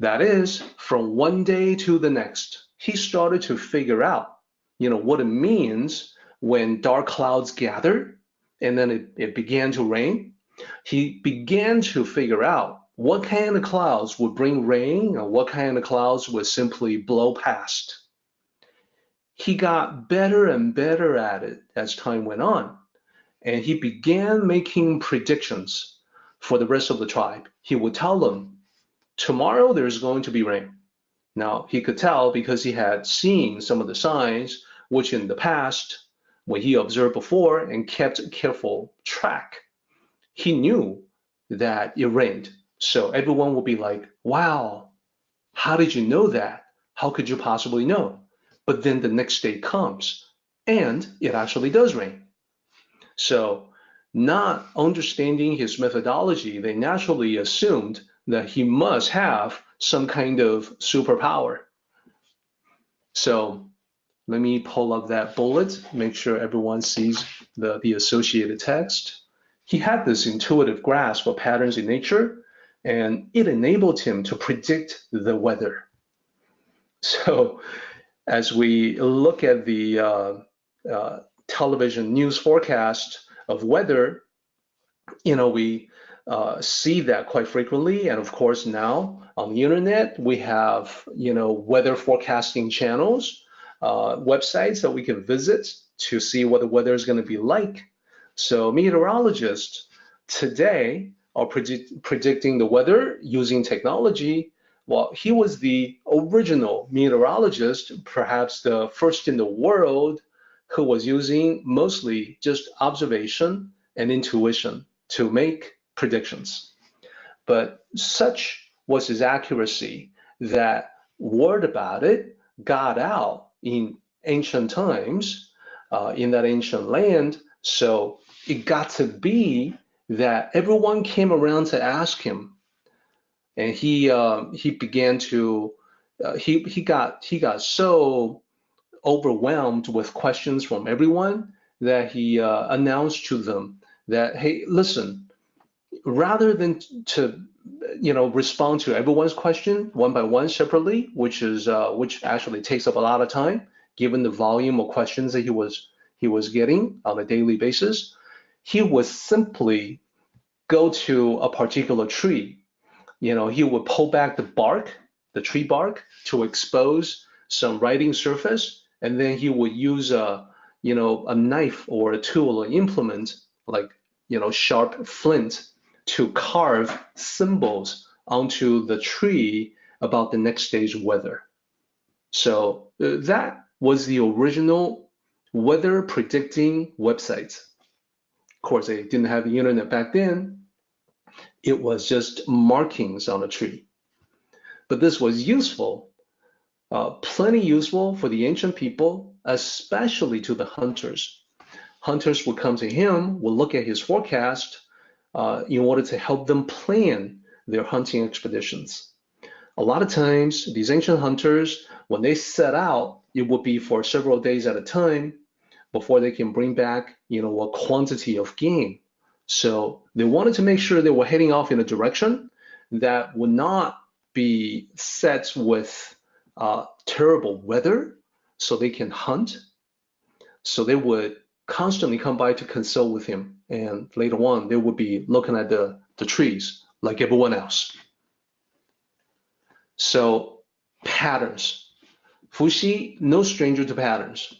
That is, from one day to the next, he started to figure out, what it means when dark clouds gather and then it began to rain. He began to figure out what kind of clouds would bring rain and what kind of clouds would simply blow past. He got better and better at it as time went on, and he began making predictions for the rest of the tribe. He would tell them, tomorrow there's going to be rain. Now, he could tell because he had seen some of the signs, which in the past, when he observed before and kept careful track, he knew that it rained. So everyone would be like, wow, how did you know that? How could you possibly know? But then the next day comes and it actually does rain. So not understanding his methodology, they naturally assumed that he must have some kind of superpower. So let me pull up that bullet, make sure everyone sees the associated text. He had this intuitive grasp of patterns in nature, and it enabled him to predict the weather. So as we look at the television news forecast of weather, we see that quite frequently. And of course, now on the internet, we have, weather forecasting channels, websites that we can visit to see what the weather is going to be like. So meteorologists today are predicting the weather using technology. Well, he was the original meteorologist, perhaps the first in the world, who was using mostly just observation and intuition to make predictions. But such was his accuracy that word about it got out in ancient times, in that ancient land. So it got to be that everyone came around to ask him, and he began to he got so overwhelmed with questions from everyone that he announced to them that, hey, listen, rather than to respond to everyone's question one by one separately, which actually takes up a lot of time given the volume of questions that he was getting on a daily basis, he would simply go to a particular tree. He would pull back the tree bark, to expose some writing surface, and then he would use a knife or a tool or implement like, sharp flint to carve symbols onto the tree about the next day's weather. So that was the original weather predicting website. Of course, they didn't have the internet back then. It was just markings on a tree. But this was useful, plenty useful for the ancient people, especially to the hunters. Hunters would come to him, would look at his forecast in order to help them plan their hunting expeditions. A lot of times, these ancient hunters, when they set out, it would be for several days at a time before they can bring back, a quantity of game. So they wanted to make sure they were heading off in a direction that would not be set with terrible weather so they can hunt. So they would constantly come by to consult with him. And later on, they would be looking at the trees like everyone else. So patterns. Fuxi, no stranger to patterns.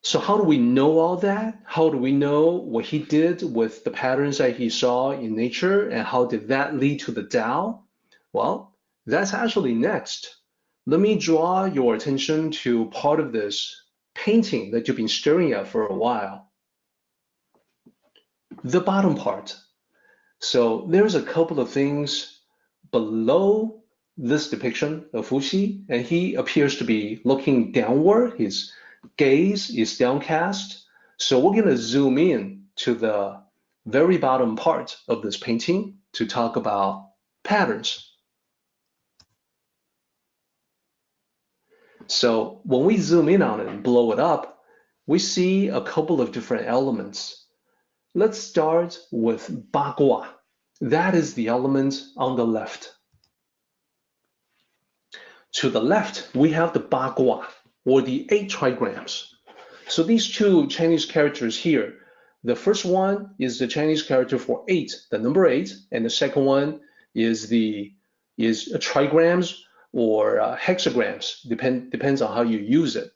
So how do we know all that? How do we know what he did with the patterns that he saw in nature, and how did that lead to the Tao? Well, that's actually next. Let me draw your attention to part of this painting that you've been staring at for a while. The bottom part. So there's a couple of things below this depiction of Fuxi, and he appears to be looking downward. His gaze is downcast. So we're going to zoom in to the very bottom part of this painting to talk about patterns. So when we zoom in on it and blow it up, we see a couple of different elements. Let's start with Bagua. That is the element on the left. To the left, we have the Bagua, or the 8 trigrams. So these two Chinese characters here, the first one is the Chinese character for 8, the number 8, and the second one is trigrams or hexagrams, depends on how you use it.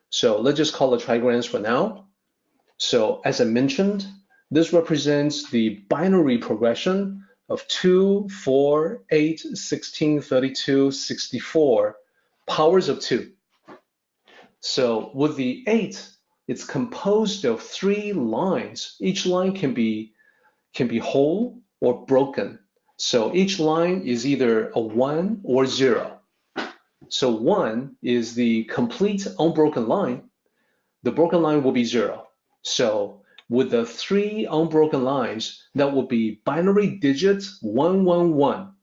So let's just call it trigrams for now. So as I mentioned, this represents the binary progression of 2, 4, 8, 16, 32, 64, powers of 2. So with the 8, it's composed of 3 lines. Each line can be whole or broken. So each line is either a 1 or 0. So 1 is the complete unbroken line. The broken line will be 0. So with the 3 unbroken lines, that will be binary digit 111,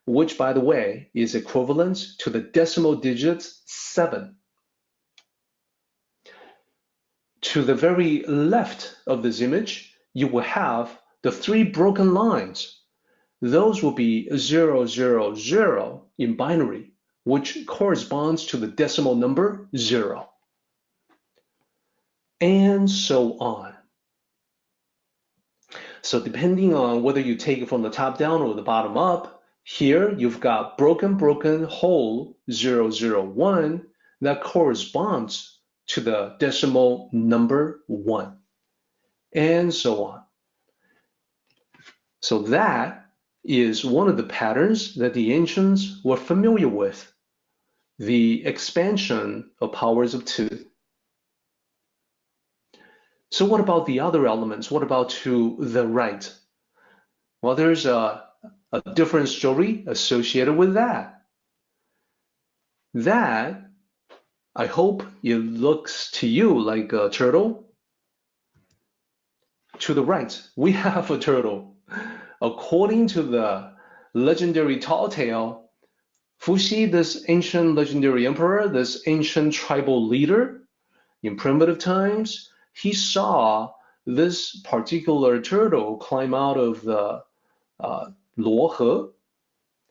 which, by the way, is equivalent to the decimal digit 7. To the very left of this image, you will have the 3 broken lines. Those will be 0, 0, 0 in binary, which corresponds to the decimal number 0. And so on. So depending on whether you take it from the top down or the bottom up, here you've got broken, broken, whole, 0, 0, 1, that corresponds to the decimal number 1, and so on. So that is one of the patterns that the ancients were familiar with, the expansion of powers of 2. So what about the other elements? What about to the right? Well, there's a different story associated with that. That, I hope it looks to you like a turtle. To the right, we have a turtle. According to the legendary tall tale, Fuxi, this ancient legendary emperor, this ancient tribal leader in primitive times, he saw this particular turtle climb out of the Luohe,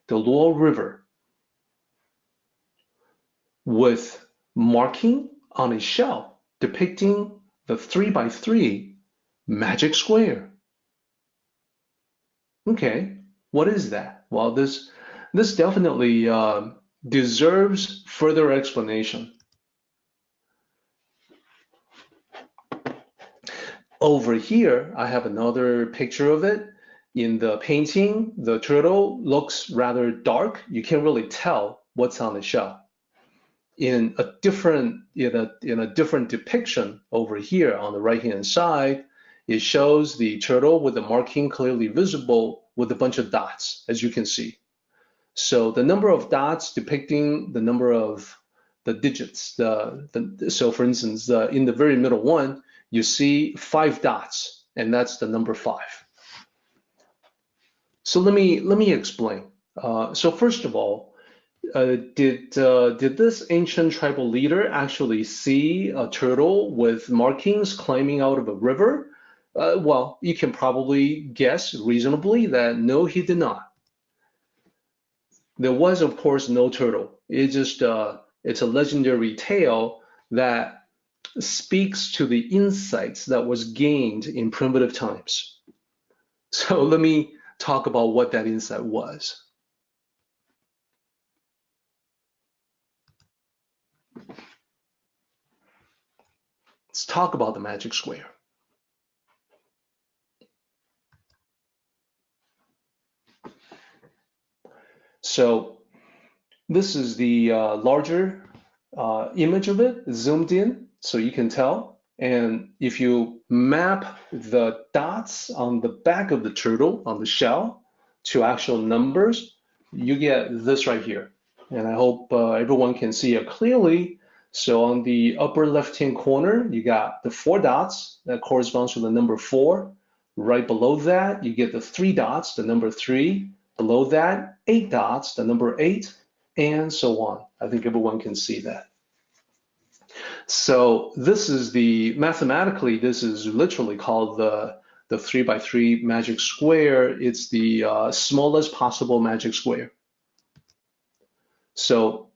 the Luo River, with marking on a shell depicting the 3x3 magic square. Okay, what is that? Well, this definitely deserves further explanation. Over here, I have another picture of it. In the painting, the turtle looks rather dark. You can't really tell what's on the shell. In a different depiction over here on the right-hand side, it shows the turtle with the marking clearly visible with a bunch of dots, as you can see. So the number of dots depicting the number of the digits. So for instance, in the very middle one, you see 5 dots, and that's the number 5. So let me explain. So first of all, did this ancient tribal leader actually see a turtle with markings climbing out of a river? Well, you can probably guess reasonably that no, he did not. There was, of course, no turtle. It's a legendary tale that speaks to the insights that was gained in primitive times. So let me talk about what that insight was. Let's talk about the magic square. So this is the larger image of it, zoomed in, so you can tell. And if you map the dots on the back of the turtle, on the shell, to actual numbers, you get this right here. And I hope everyone can see it clearly. So on the upper left-hand corner, you got the 4 dots that corresponds to the number 4. Right below that, you get the 3 dots, the number 3. Below that, 8 dots, the number 8, and so on. I think everyone can see that. So this is mathematically, this is literally called the 3x3 magic square. It's the smallest possible magic square. So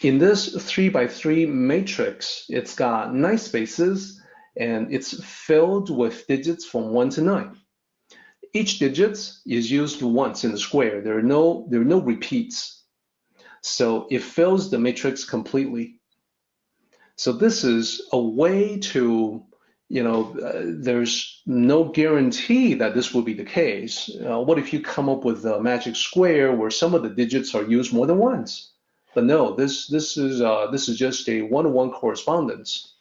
in this 3x3 matrix, it's got 9 spaces, and it's filled with digits from 1 to 9. Each digit is used once in the square. There are no repeats. So it fills the matrix completely. So this is a way to, there's no guarantee that this will be the case. What if you come up with a magic square where some of the digits are used more than once? But no, this is just a one-to-one correspondence.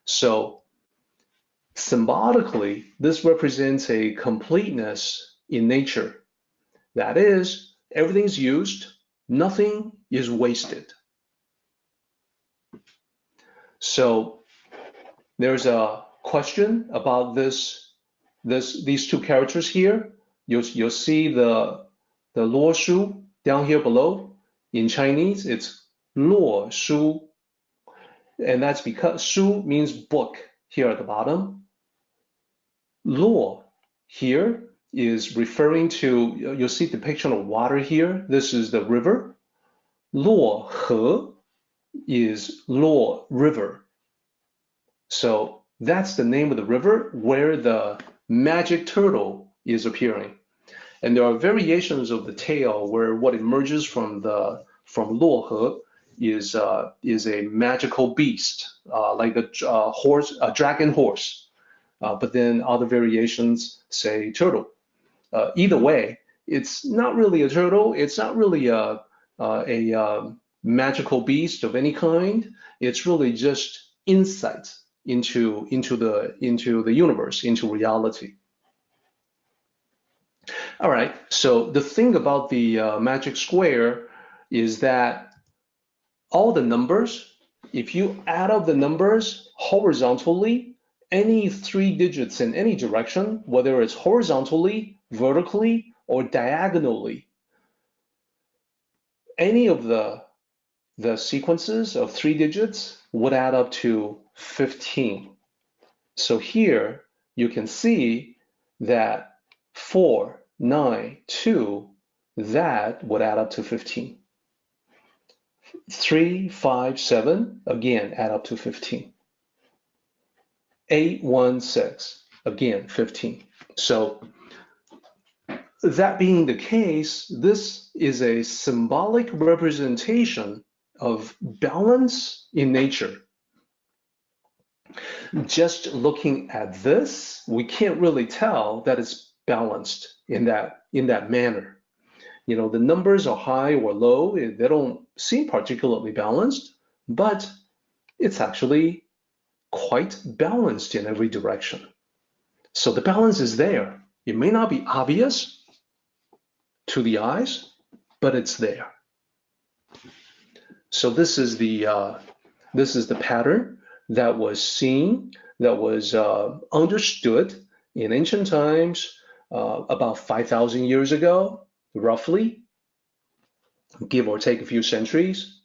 So symbolically, this represents a completeness in nature. That is, everything's used, nothing is wasted. So there's a question about these 2 characters here. You'll see the luo shu down here below. In Chinese, it's luo shu, and that's because shu means book here at the bottom. Luo here is referring to, you'll see depiction of water here. This is the river. Luo he is Luo River. So that's the name of the river where the magic turtle is appearing. And there are variations of the tale where what emerges from Luo is a magical beast, like a dragon horse. But then other variations say turtle. Either way, it's not really a turtle. It's not really a magical beast of any kind. It's really just insight into the universe, into reality. All right. So the thing about the magic square is that all the numbers, if you add up the numbers horizontally, any 3 digits in any direction, whether it's horizontally, vertically, or diagonally, any of the sequences of 3 digits would add up to 15. So here you can see that 4, 9, 2, that would add up to 15. 3, 5, 7, again, add up to 15. 8, 1, 6, again, 15. So that being the case, this is a symbolic representation of balance in nature. Just looking at this, we can't really tell that it's balanced in that manner. You know, the numbers are high or low, they don't seem particularly balanced, but it's actually quite balanced in every direction. So the balance is there. It may not be obvious to the eyes, but it's there. So this is the pattern that was seen, that was understood in ancient times, about 5,000 years ago, roughly, give or take a few centuries,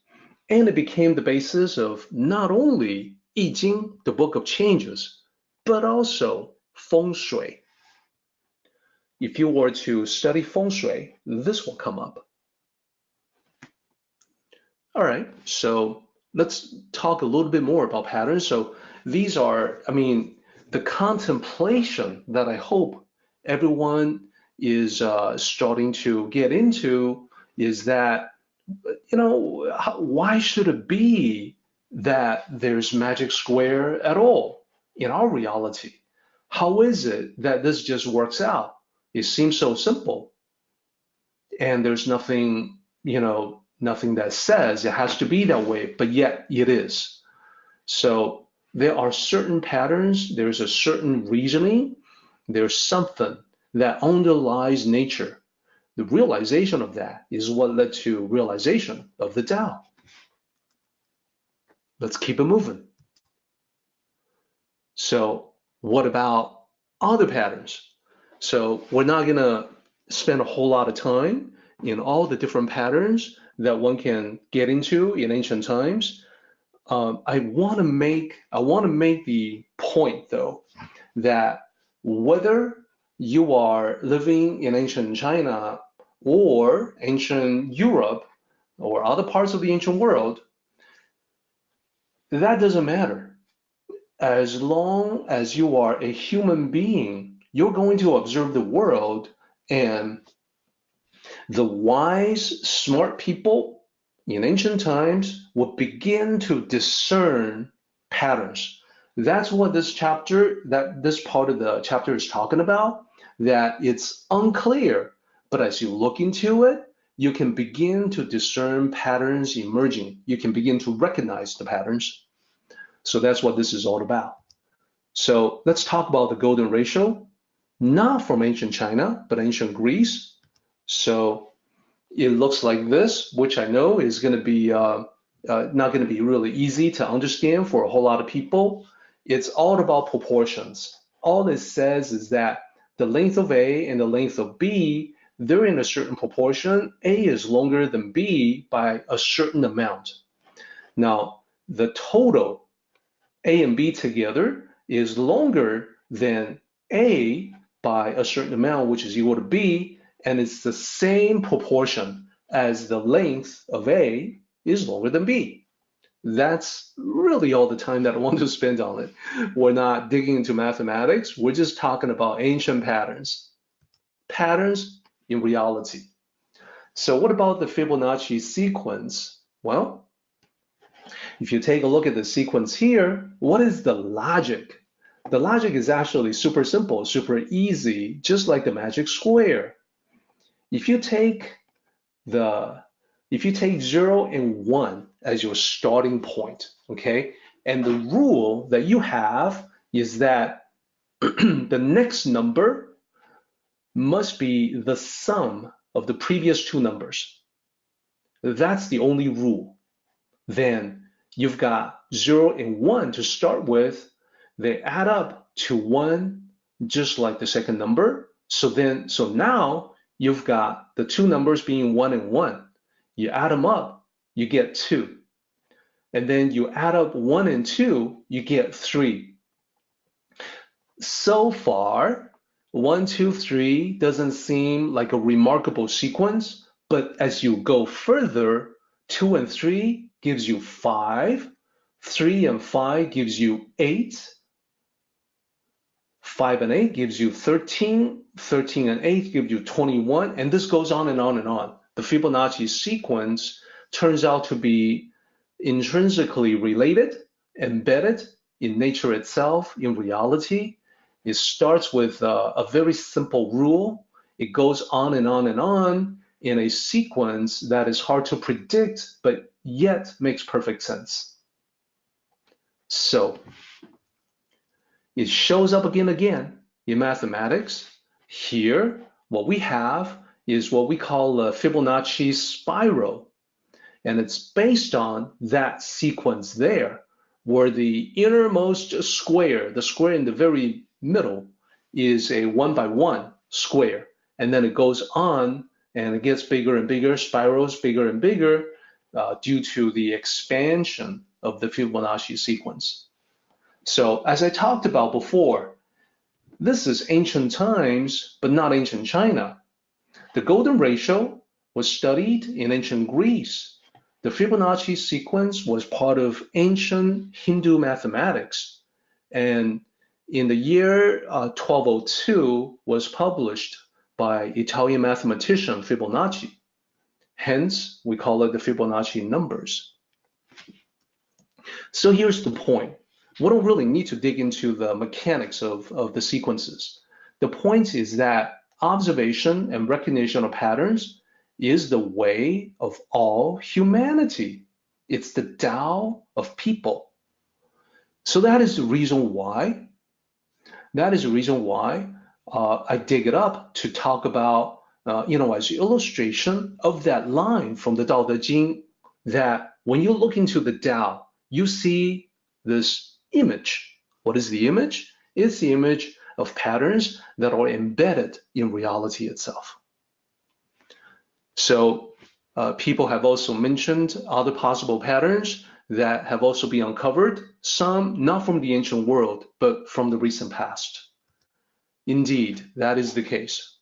and it became the basis of not only I Ching, the book of changes, but also feng shui. If you were to study feng shui, this will come up. All right, so let's talk a little bit more about patterns. So these are, the contemplation that I hope everyone is starting to get into is that, why should it be that there's magic square at all in our reality? How is it that this just works out? It seems so simple. And there's nothing, nothing that says it has to be that way, but yet it is. So there are certain patterns, there's a certain reasoning, there's something that underlies nature. The realization of that is what led to realization of the Tao. Let's keep it moving. So what about other patterns? So we're not going to spend a whole lot of time in all the different patterns that one can get into in ancient times. I want to make the point, though, that whether you are living in ancient China or ancient Europe or other parts of the ancient world, that doesn't matter. As long as you are a human being, you're going to observe the world, and the wise, smart people in ancient times would begin to discern patterns. That's what this part of the chapter is talking about, that it's unclear, but as you look into it, you can begin to discern patterns emerging. You can begin to recognize the patterns. So that's what this is all about. So let's talk about the golden ratio, not from ancient China, but ancient Greece. So it looks like this, which I know is going to be not going to be really easy to understand for a whole lot of people. It's all about proportions. All it says is that the length of A and the length of B, they're in a certain proportion. A is longer than B by a certain amount. Now, the total A and B together is longer than A by a certain amount, which is equal to B, and it's the same proportion as the length of A is longer than B. That's really all the time that I want to spend on it. We're not digging into mathematics. We're just talking about ancient patterns. Patterns in reality. So what about the Fibonacci sequence? Well, if you take a look at the sequence here, what is the logic? The logic is actually super simple, super easy, just like the magic square. If you take 0 and 1 as your starting point, okay, and the rule that you have is that the next number must be the sum of the previous two numbers. That's the only rule. Then you've got 0 and 1 to start with. They add up to 1, just like the second number. So now you've got the two numbers being 1 and 1. You add them up, you get 2. And then you add up 1 and 2, you get 3. So far, 1, 2, 3 doesn't seem like a remarkable sequence, but as you go further, 2 and 3 gives you 5, 3 and 5 gives you 8, 5 and 8 gives you 13, 13 and 8 give you 21, and this goes on and on and on. The Fibonacci sequence turns out to be intrinsically related, embedded in nature itself, in reality. It starts with a very simple rule. It goes on and on and on in a sequence that is hard to predict, but yet makes perfect sense. So it shows up again and again in mathematics. Here, what we have is what we call a Fibonacci spiral. And it's based on that sequence there, where the innermost square, the square in the very middle, is a 1 by 1 square. And then it goes on and it gets bigger and bigger, spirals bigger and bigger due to the expansion of the Fibonacci sequence. So as I talked about before, this is ancient times, but not ancient China. The golden ratio was studied in ancient Greece. The Fibonacci sequence was part of ancient Hindu mathematics. And in the year 1202 was published by Italian mathematician Fibonacci. Hence, we call it the Fibonacci numbers. So here's the point. We don't really need to dig into the mechanics of the sequences. The point is that observation and recognition of patterns is the way of all humanity. It's the Tao of people. So that is the reason why. I dig it up to talk about, as illustration of that line from the Tao Te Ching, that when you look into the Tao, you see this image. What is the image? It's the image of patterns that are embedded in reality itself. So people have also mentioned other possible patterns that have also been uncovered, some not from the ancient world, but from the recent past. Indeed, that is the case.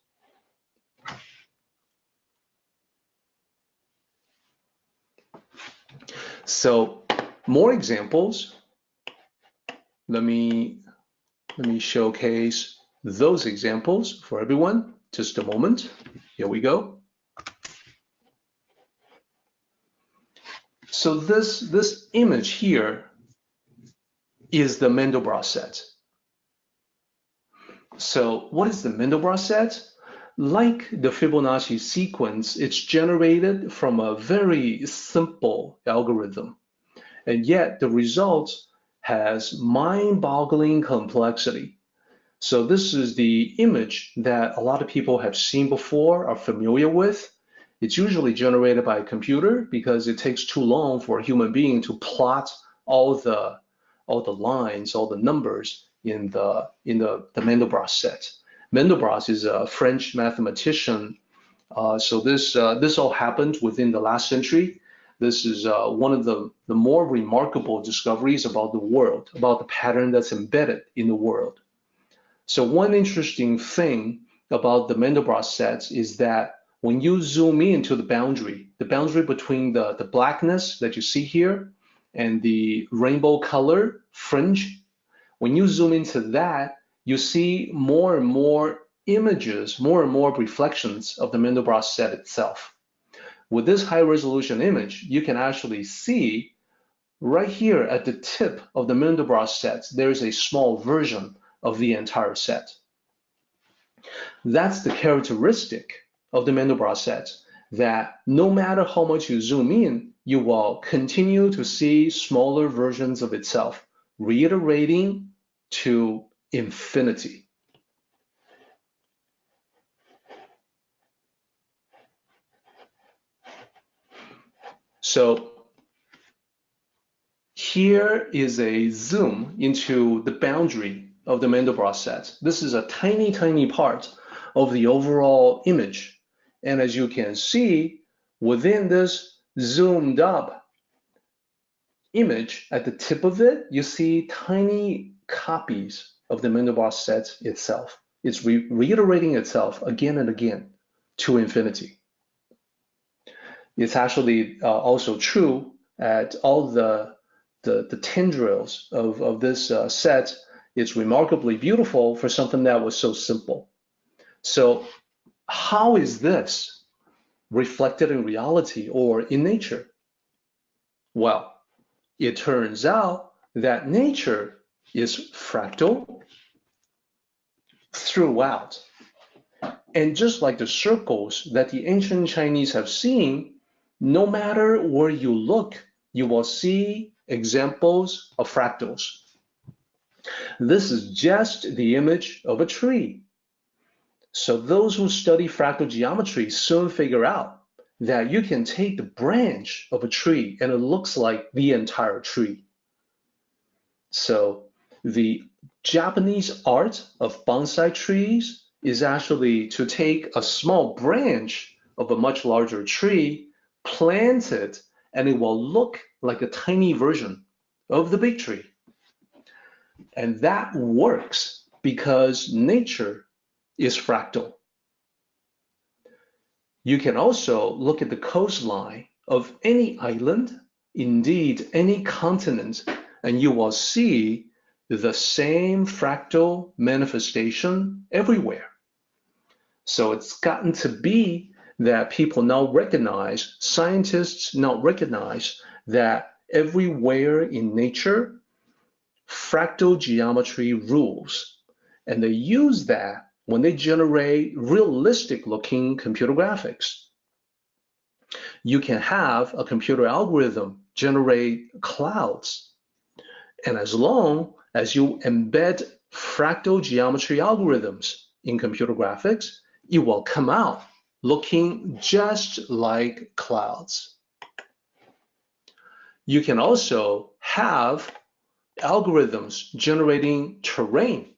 So more examples. Let me showcase those examples for everyone. Just a moment. Here we go. So this image here is the Mandelbrot set. So what is the Mandelbrot set? Like the Fibonacci sequence, it's generated from a very simple algorithm, and yet the result has mind-boggling complexity. So this is the image that a lot of people have seen before, are familiar with. It's usually generated by a computer because it takes too long for a human being to plot all the lines, all the numbers in the Mandelbrot set. Mandelbrot is a French mathematician. So this all happened within the last century. This is one of the more remarkable discoveries about the world, about the pattern that's embedded in the world. So one interesting thing about the Mandelbrot sets is that when you zoom into the boundary between the blackness that you see here and the rainbow color fringe, when you zoom into that, you see more and more images, more and more reflections of the Mandelbrot set itself. With this high resolution image, you can actually see right here at the tip of the Mandelbrot set, there's a small version of the entire set. That's the characteristic of the Mandelbrot set, that no matter how much you zoom in, you will continue to see smaller versions of itself, reiterating to infinity. So here is a zoom into the boundary of the Mandelbrot set. This is a tiny, tiny part of the overall image. And as you can see, within this zoomed up image, at the tip of it, you see tiny copies of the Mandelbrot set itself. It's reiterating itself again and again to infinity. It's actually also true at all the tendrils of this set. It's remarkably beautiful for something that was so simple. So how is this reflected in reality or in nature? Well, it turns out that nature is fractal throughout. And just like the circles that the ancient Chinese have seen, no matter where you look, you will see examples of fractals. This is just the image of a tree. So those who study fractal geometry soon figure out that you can take the branch of a tree and it looks like the entire tree. So the Japanese art of bonsai trees is actually to take a small branch of a much larger tree, plant it, and it will look like a tiny version of the big tree. And that works because nature is fractal. You can also look at the coastline of any island, indeed any continent, and you will see the same fractal manifestation everywhere. So it's gotten to be that people now recognize, scientists now recognize that everywhere in nature, fractal geometry rules. And they use that when they generate realistic looking computer graphics. You can have a computer algorithm generate clouds. And as long as you embed fractal geometry algorithms in computer graphics, it will come out looking just like clouds. You can also have algorithms generating terrain,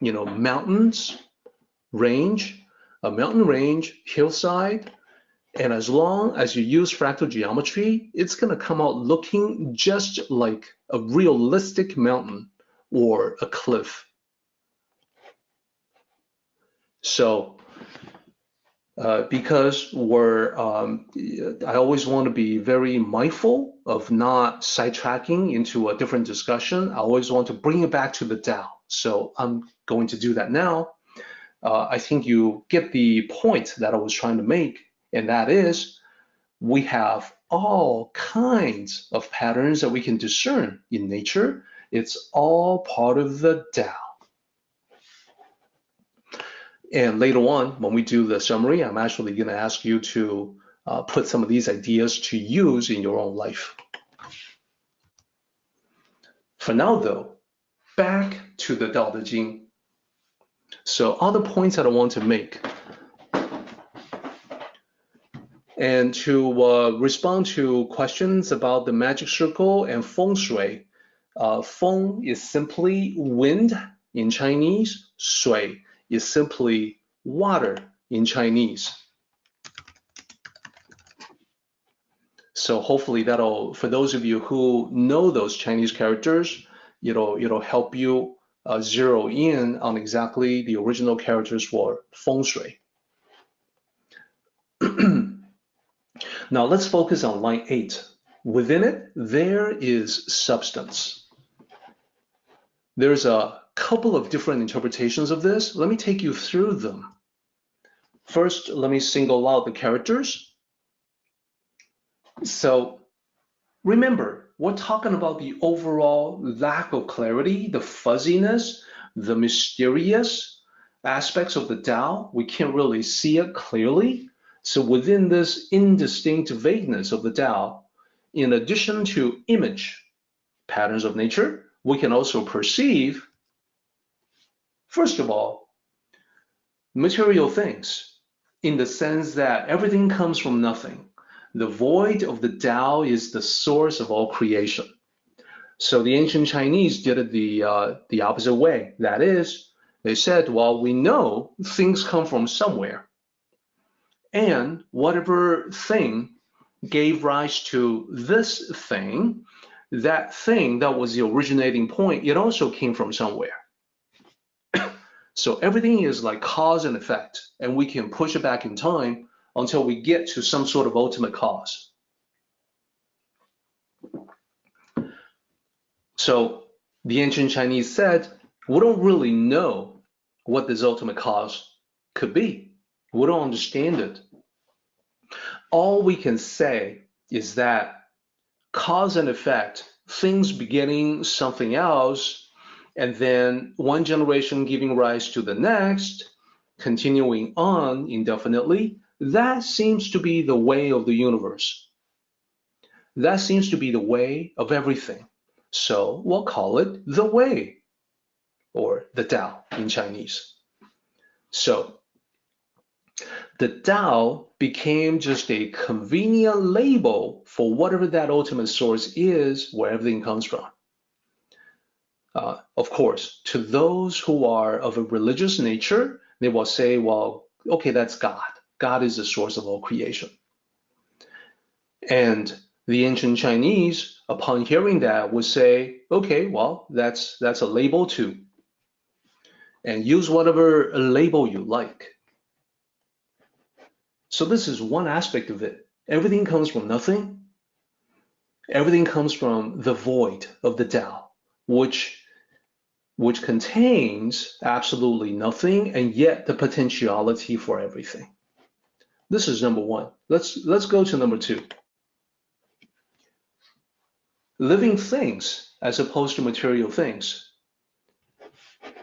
mountains, range, a mountain range, hillside, and as long as you use fractal geometry, it's going to come out looking just like a realistic mountain or a cliff. So because I always want to be very mindful of not sidetracking into a different discussion. I always want to bring it back to the Tao. So I'm going to do that now. I think you get the point that I was trying to make, and that is we have all kinds of patterns that we can discern in nature. It's all part of the Tao. And later on, when we do the summary, I'm actually going to ask you to put some of these ideas to use in your own life. For now, though, back to the Tao Te Ching. So other points that I want to make. And to respond to questions about the magic circle and feng shui, feng is simply wind in Chinese, shui is simply water in Chinese. So hopefully that'll, for those of you who know those Chinese characters, it'll help you zero in on exactly the original characters for feng shui. Now let's focus on line 8. Within it, there is substance. There's a couple of different interpretations of this. Let me take you through them. First, let me single out the characters. So remember, we're talking about the overall lack of clarity, the fuzziness, the mysterious aspects of the Tao. We can't really see it clearly. So within this indistinct vagueness of the Tao, in addition to image patterns of nature, we can also perceive, first of all, material things, in the sense that everything comes from nothing. The void of the Tao is the source of all creation. So the ancient Chinese did it the opposite way. That is, they said, well, we know things come from somewhere. And whatever thing gave rise to this thing, that thing that was the originating point, it also came from somewhere. So everything is like cause and effect, and we can push it back in time until we get to some sort of ultimate cause. So the ancient Chinese said, we don't really know what this ultimate cause could be. We don't understand it. All we can say is that cause and effect, things beginning something else, and then one generation giving rise to the next, continuing on indefinitely, that seems to be the way of the universe. That seems to be the way of everything. So we'll call it the way, or the Tao in Chinese. So the Tao became just a convenient label for whatever that ultimate source is, where everything comes from. Of course, to those who are of a religious nature, they will say, well, okay, that's God. God is the source of all creation. And the ancient Chinese, upon hearing that, would say, okay, well, that's a label too. And use whatever label you like. So this is one aspect of it. Everything comes from nothing. Everything comes from the void of the Tao, which contains absolutely nothing and yet the potentiality for everything. This is number one. Let's go to number two. Living things as opposed to material things.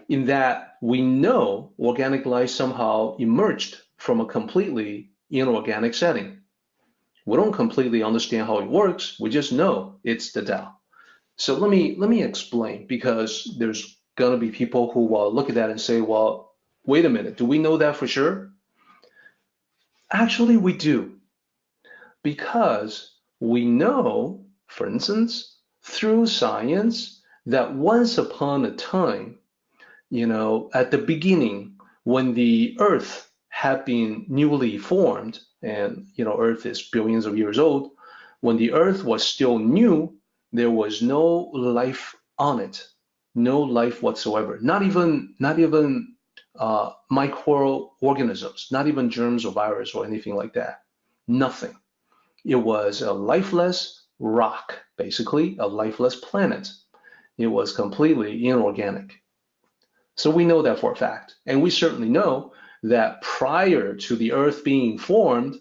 In that we know organic life somehow emerged from a completely inorganic setting. We don't completely understand how it works. We just know it's the Tao. So let me explain, because there's gonna be people who will look at that and say, well, wait a minute, do we know that for sure? Actually, we do, because we know, for instance, through science, that once upon a time, at the beginning, when the Earth had been newly formed, and Earth is billions of years old, when the Earth was still new, there was no life on it, no life whatsoever, not even microorganisms, not even germs or virus or anything like that, nothing. It was a lifeless rock, basically a lifeless planet. It was completely inorganic. So we know that for a fact, and we certainly know that prior to the Earth being formed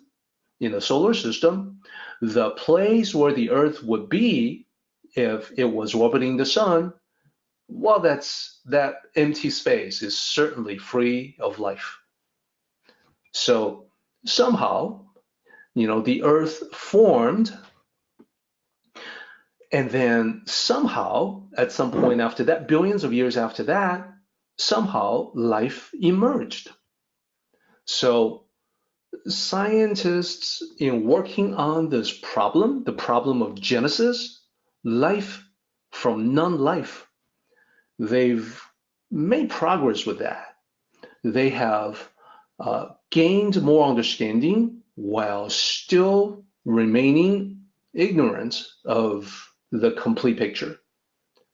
in the solar system, the place where the Earth would be if it was orbiting the sun, well, that empty space is certainly free of life. So somehow, the Earth formed, and then somehow, at some point after that, billions of years after that, somehow life emerged. So scientists, in working on this problem, the problem of Genesis, life from non-life, they've made progress with that. They have gained more understanding while still remaining ignorant of the complete picture.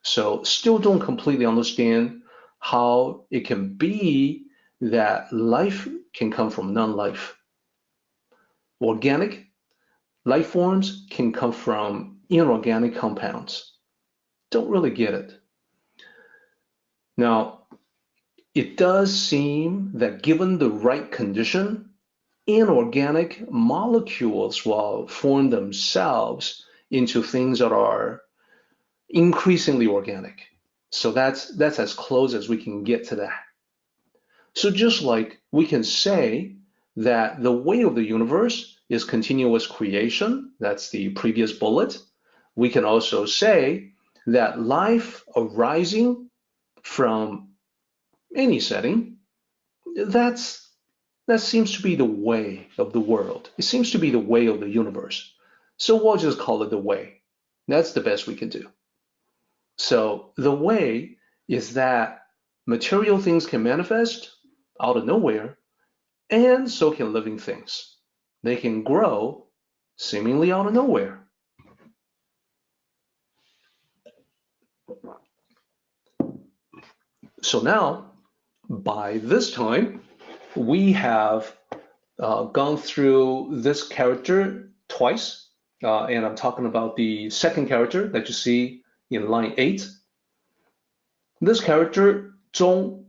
So still don't completely understand how it can be that life can come from non-life. Organic life forms can come from inorganic compounds. Don't really get it. Now, it does seem that given the right condition, inorganic molecules will form themselves into things that are increasingly organic. So that's as close as we can get to that. So just like we can say that the way of the universe is continuous creation, that's the previous bullet, we can also say that life arising from any setting, that seems to be the way of the world. It seems to be the way of the universe. So we'll just call it the way. That's the best we can do. So the way is that material things can manifest out of nowhere, and so can living things. They can grow seemingly out of nowhere. So now, by this time, we have gone through this character twice, and I'm talking about the second character that you see in line 8. This character, 中,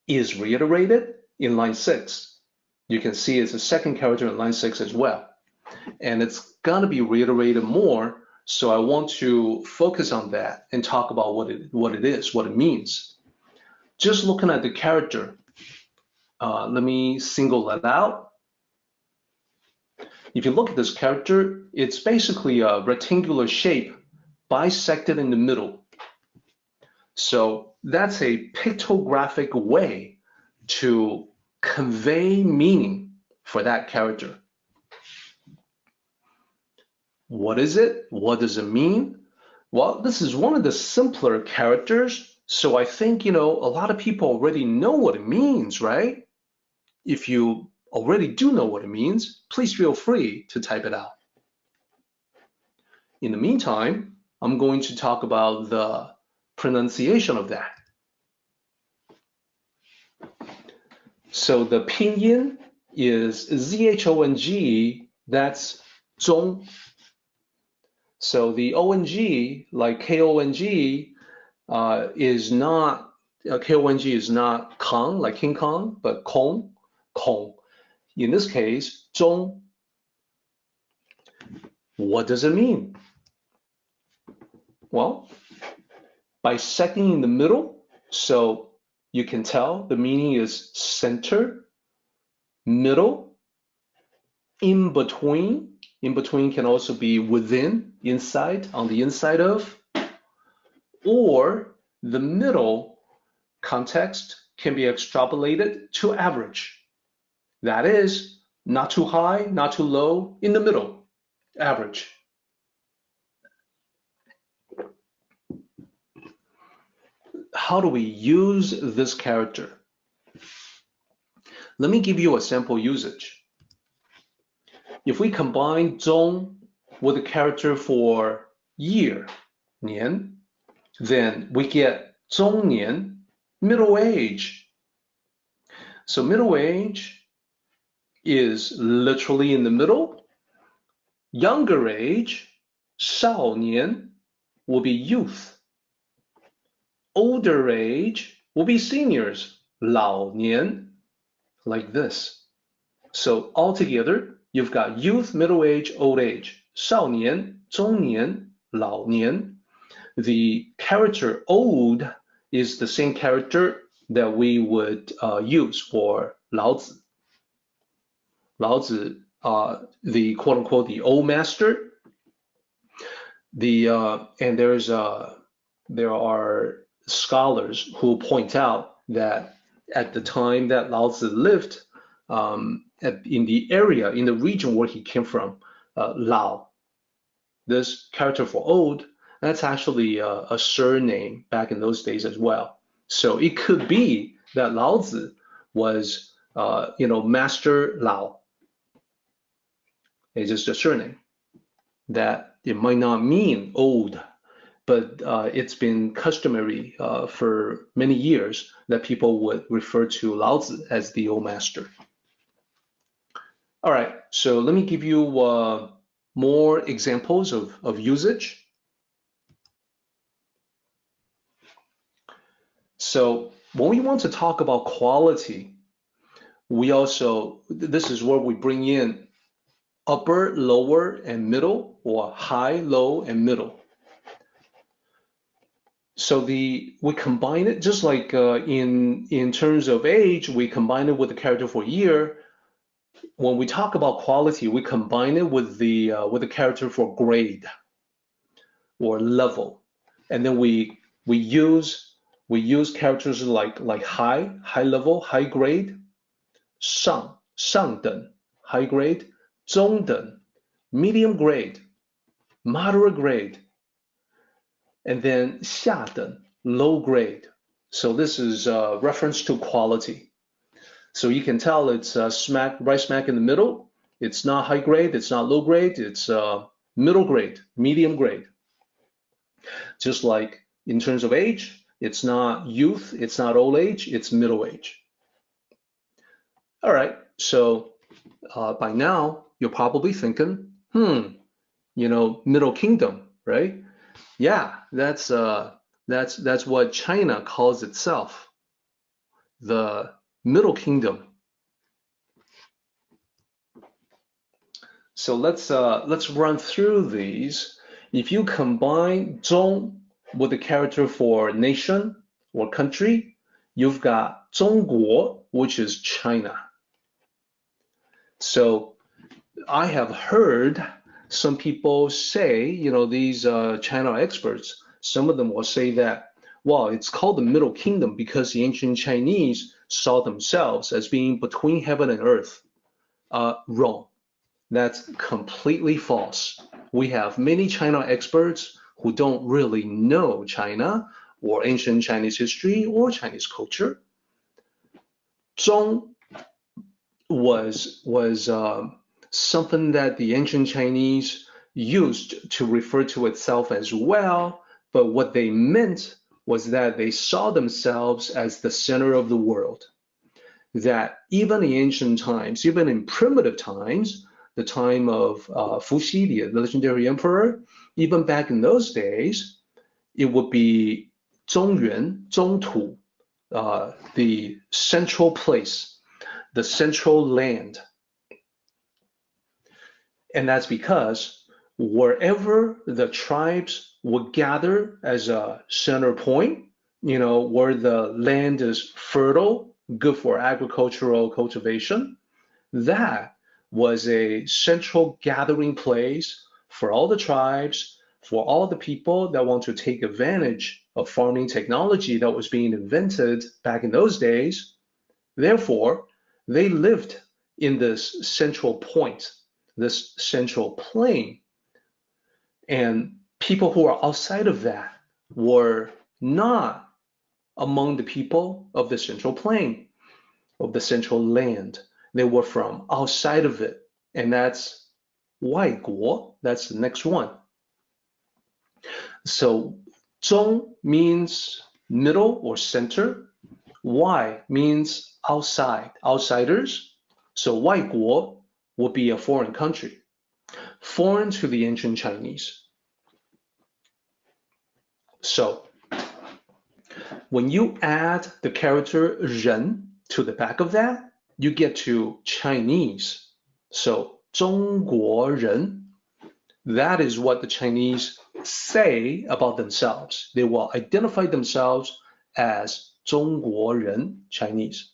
is reiterated in line 6. You can see it's the second character in line 6 as well. And it's gonna be reiterated more So I want to focus on that and talk about what it is, what it means. Just looking at the character, let me single that out. If you look at this character, it's basically a rectangular shape bisected in the middle. So that's a pictographic way to convey meaning for that character. What is it? What does it mean? Well, this is one of the simpler characters, so I think, a lot of people already know what it means, right? If you already do know what it means, please feel free to type it out. In the meantime, I'm going to talk about the pronunciation of that. So the pinyin is ZHONG, that's zong. So the ONG, like KONG, is not, KONG is not Kong, like King Kong, but Kong. In this case, zong. What does it mean? Well, bisecting in the middle, so you can tell the meaning is center, middle, in between. In between can also be within, inside, on the inside of, or the middle context can be extrapolated to average. That is, not too high, not too low, in the middle, average. How do we use this character? Let me give you a sample usage. If we combine zong with a character for year, 年, then we get 中年, middle age. So middle age is literally in the middle. Younger age, 少年, will be youth. Older age will be seniors, 老年, like this. So altogether, you've got youth, middle age, old age, 少年, 中年, 老年. The character old is the same character that we would use for 老子. 老子, the quote unquote the old master. And there are scholars who point out that at the time that Lao Tzu lived, in the area, in the region where he came from, Lao, this character for old, that's actually a surname back in those days as well. So it could be that Lao Tzu was, Master Lao. It's just a surname. That it might not mean old, but it's been customary for many years that people would refer to Lao Tzu as the old master. All right, so let me give you more examples of usage. So when we want to talk about quality, this is where we bring in upper, lower, and middle, or high, low, and middle. So we combine it, just like in terms of age, we combine it with the character for year. When we talk about quality, we combine it with the character for grade or level, and then we use characters like high level, high grade, 上等, high grade, 中等, medium grade, moderate grade, and then 下等, low grade. So this is a reference to quality. So you can tell it's right smack in the middle. It's not high grade, it's not low grade, it's middle grade, medium grade. Just like in terms of age, it's not youth, it's not old age, it's middle age. All right, so by now you're probably thinking, Middle Kingdom, right? Yeah, that's what China calls itself, the Middle Kingdom. So let's run through these. if you combine 中 with the character for nation or country, you've got 中国, which is China. So I have heard some people say, these China experts, some of them will say that, well, it's called the Middle Kingdom because the ancient Chinese saw themselves as being between heaven and earth. Wrong. That's completely false. We have many China experts who don't really know China or ancient Chinese history or Chinese culture. 中 was something that the ancient Chinese used to refer to itself as well, but what they meant was that they saw themselves as the center of the world. That even in ancient times, even in primitive times, the time of Fuxi, the legendary emperor, even back in those days, it would be 中原, 中土, the central place, the central land. And that's because wherever the tribes would gather as a center point, where the land is fertile, good for agricultural cultivation, that was a central gathering place for all the tribes, for all the people that want to take advantage of farming technology that was being invented back in those days. Therefore, they lived in this central point, this central plain. And people who are outside of that were not among the people of the central plain, of the central land. They were from outside of it, and that's 外国. That's the next one. So 中 means middle or center. 外 means outside, outsiders. So 外国 would be a foreign country, foreign to the ancient Chinese. So when you add the character 人 to the back of that, you get to Chinese. So 中国人, that is what the Chinese say about themselves. They will identify themselves as 中国人, Chinese.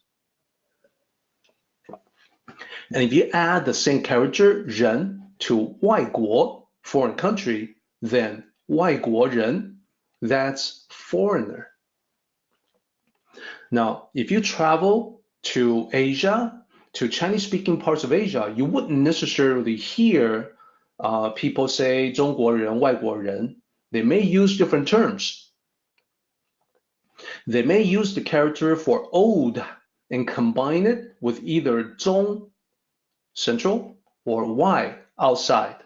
And if you add the same character 人 to 外国, foreign country, then 外国人, that's foreigner. Now, if you travel to Asia, to Chinese-speaking parts of Asia, you wouldn't necessarily hear people say 中国人, 外国人. They may use different terms. They may use the character for old and combine it with either 中, central, or 外, outside.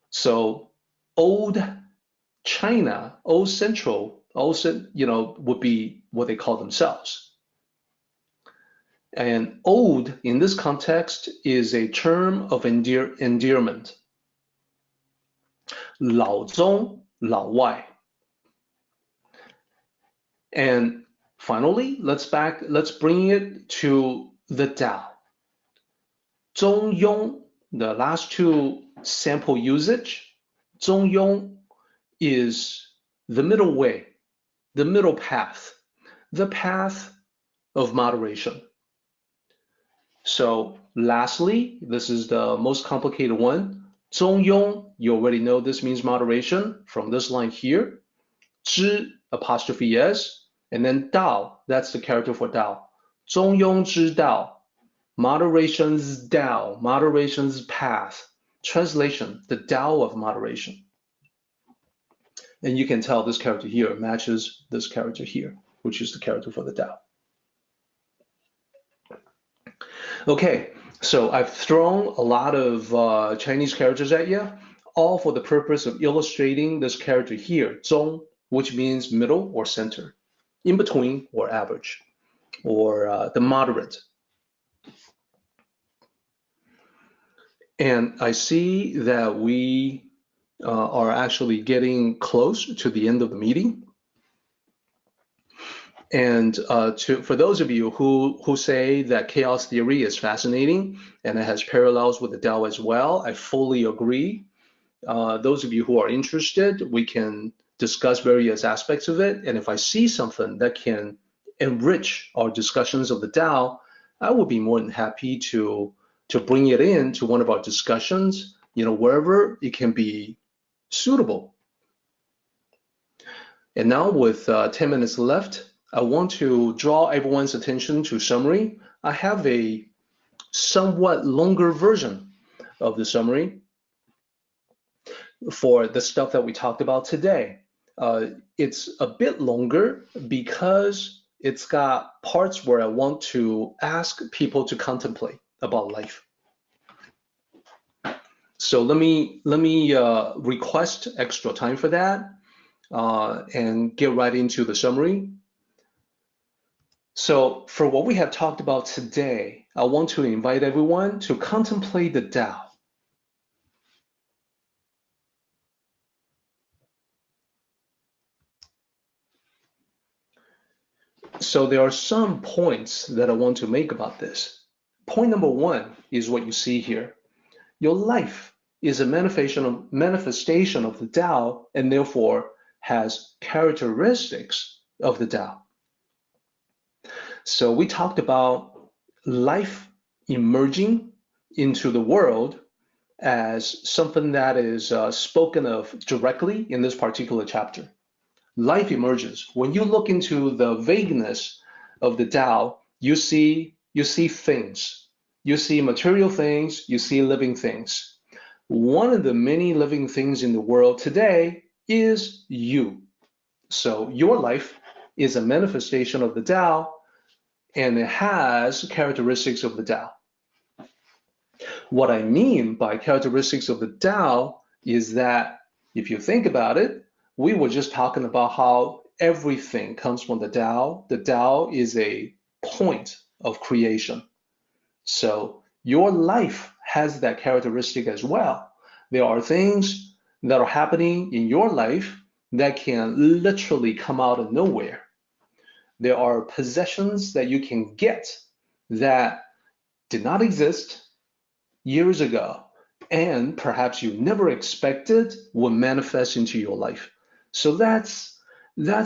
So old China, old central, also, would be what they call themselves. And old in this context is a term of endearment. 老中, 老外. And finally, let's bring it to the Tao. 中庸, the last two sample usage, 中庸is the middle way, the middle path, the path of moderation. So lastly, this is the most complicated one. 中庸, you already know this means moderation from this line here. 知, apostrophe s, and then Tao, that's the character for Tao. 中庸之道, moderation's Tao, moderation's path. Translation, the Tao of moderation. And you can tell this character here matches this character here, which is the character for the Tao. Okay, so I've thrown a lot of Chinese characters at you, all for the purpose of illustrating this character here, 中, which means middle or center, in between or average, or the moderate. And I see that we are actually getting close to the end of the meeting. And for those of you who say that chaos theory is fascinating and it has parallels with the Tao as well, I fully agree. Those of you who are interested, we can discuss various aspects of it. And if I see something that can enrich our discussions of the Tao, I would be more than happy to bring it into one of our discussions, wherever it can be suitable. And now with 10 minutes left, I want to draw everyone's attention to summary. I have a somewhat longer version of the summary for the stuff that we talked about today. It's a bit longer because it's got parts where I want to ask people to contemplate about life. So let me request extra time for that and get right into the summary. So for what we have talked about today, I want to invite everyone to contemplate the Tao. So there are some points that I want to make about this. Point number one is what you see here. Your life is a manifestation of the Tao and therefore has characteristics of the Tao. So we talked about life emerging into the world as something that is spoken of directly in this particular chapter. Life emerges. When you look into the vagueness of the Tao, you see things. You see material things, you see living things. One of the many living things in the world today is you. So your life is a manifestation of the Tao, and it has characteristics of the Tao. What I mean by characteristics of the Tao is that if you think about it, we were just talking about how everything comes from the Tao. The Tao is a point of creation. So your life has that characteristic as well. There are things that are happening in your life that can literally come out of nowhere. There are possessions that you can get that did not exist years ago, and perhaps you never expected would manifest into your life. So that's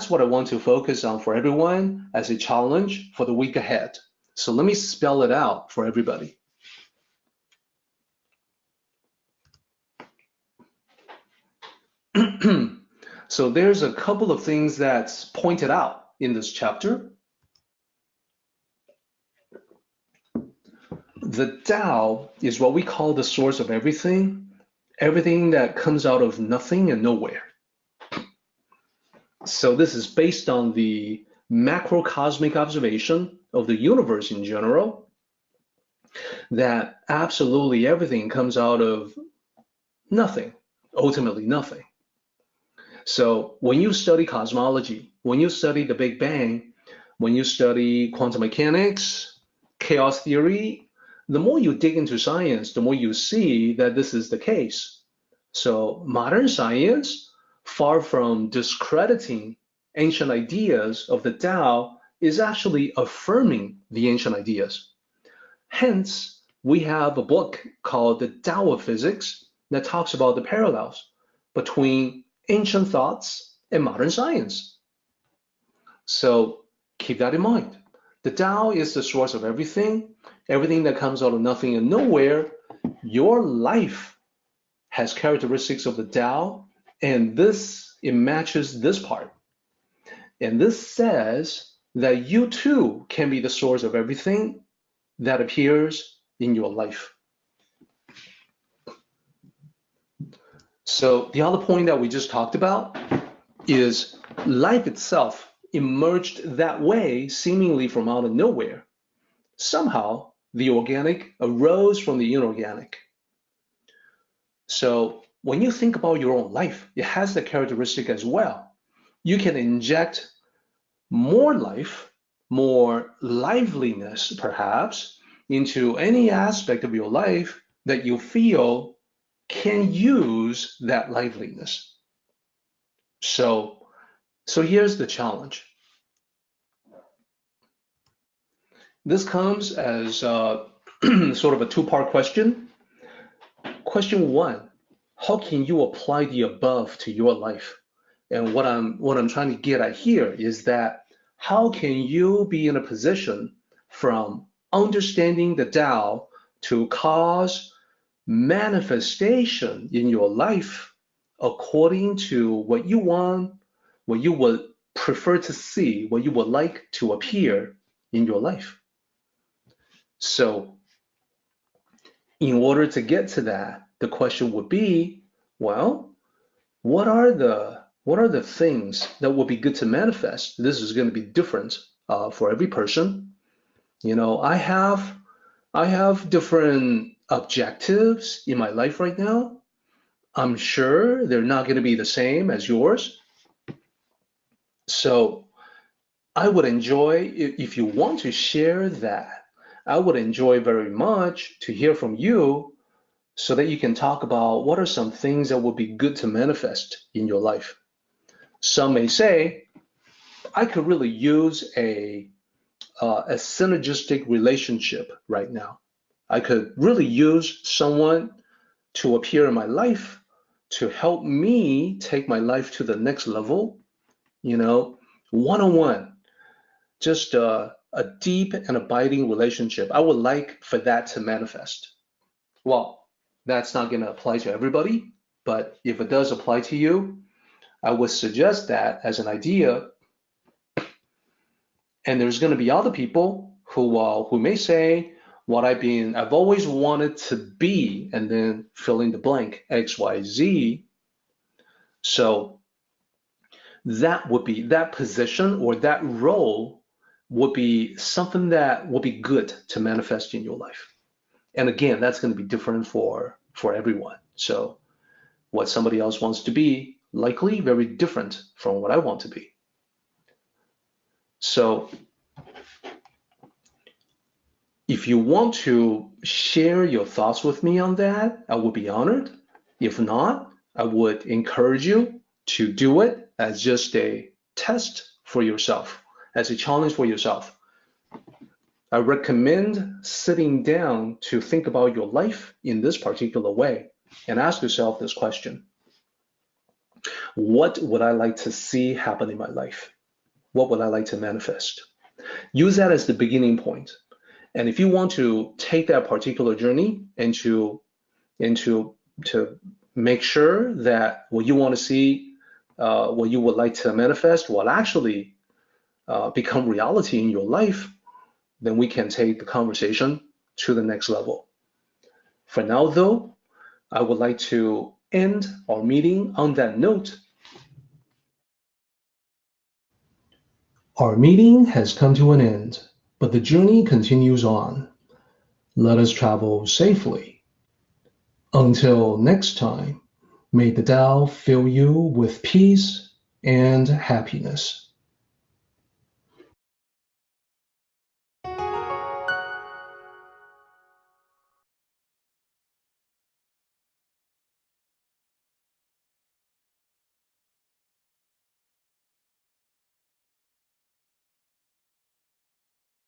what I want to focus on for everyone as a challenge for the week ahead. So let me spell it out for everybody. So there's a couple of things that's pointed out in this chapter. The Tao is what we call the source of everything that comes out of nothing and nowhere. So this is based on the macrocosmic observation of the universe in general, that absolutely everything comes out of nothing, ultimately nothing. So when you study cosmology, when you study the Big Bang, when you study quantum mechanics, chaos theory, the more you dig into science, the more you see that this is the case. So modern science, far from discrediting ancient ideas of the Tao, is actually affirming the ancient ideas. Hence, we have a book called The Tao of Physics that talks about the parallels between ancient thoughts and modern science. So keep that in mind. The Tao is the source of everything that comes out of nothing and nowhere. Your life has characteristics of the Tao, and it matches this part. And this says that you too can be the source of everything that appears in your life. So the other point that we just talked about is life itself emerged that way, seemingly from out of nowhere. Somehow, the organic arose from the inorganic. So when you think about your own life, it has the characteristic as well. You can inject more life, more liveliness, perhaps, into any aspect of your life that you feel can use that liveliness. So here's the challenge. This comes as sort of a two-part question. Question one, how can you apply the above to your life? And what I'm trying to get at here is that how can you be in a position from understanding the Tao to cause manifestation in your life according to what you want, what you would prefer to see, what you would like to appear in your life. So in order to get to that, the question would be, well, what are the things that would be good to manifest? This is going to be different for every person. You know, I have different objectives in my life right now. I'm sure they're not going to be the same as yours. So I would enjoy, if you want to share that, I would enjoy very much to hear from you so that you can talk about what are some things that would be good to manifest in your life. Some may say, I could really use a synergistic relationship right now. I could really use someone to appear in my life to help me take my life to the next level, you know, one-on-one, just a deep and abiding relationship. I would like for that to manifest. Well, that's not going to apply to everybody, but if it does apply to you, I would suggest that as an idea. And there's going to be other people who may say, what I've always wanted to be, and then fill in the blank, X, Y, Z. So that would be, that position or that role would be something that would be good to manifest in your life. And again, that's going to be different for everyone. So what somebody else wants to be, likely very different from what I want to be. So if you want to share your thoughts with me on that, I would be honored. If not, I would encourage you to do it as just a test for yourself, as a challenge for yourself. I recommend sitting down to think about your life in this particular way and ask yourself this question. What would I like to see happen in my life? What would I like to manifest? Use that as the beginning point. And if you want to take that particular journey and to make sure that what you want to see, what you would like to manifest will actually become reality in your life, then we can take the conversation to the next level. For now, though, I would like to end our meeting on that note. Our meeting has come to an end, but the journey continues on. Let us travel safely. Until next time, may the Tao fill you with peace and happiness.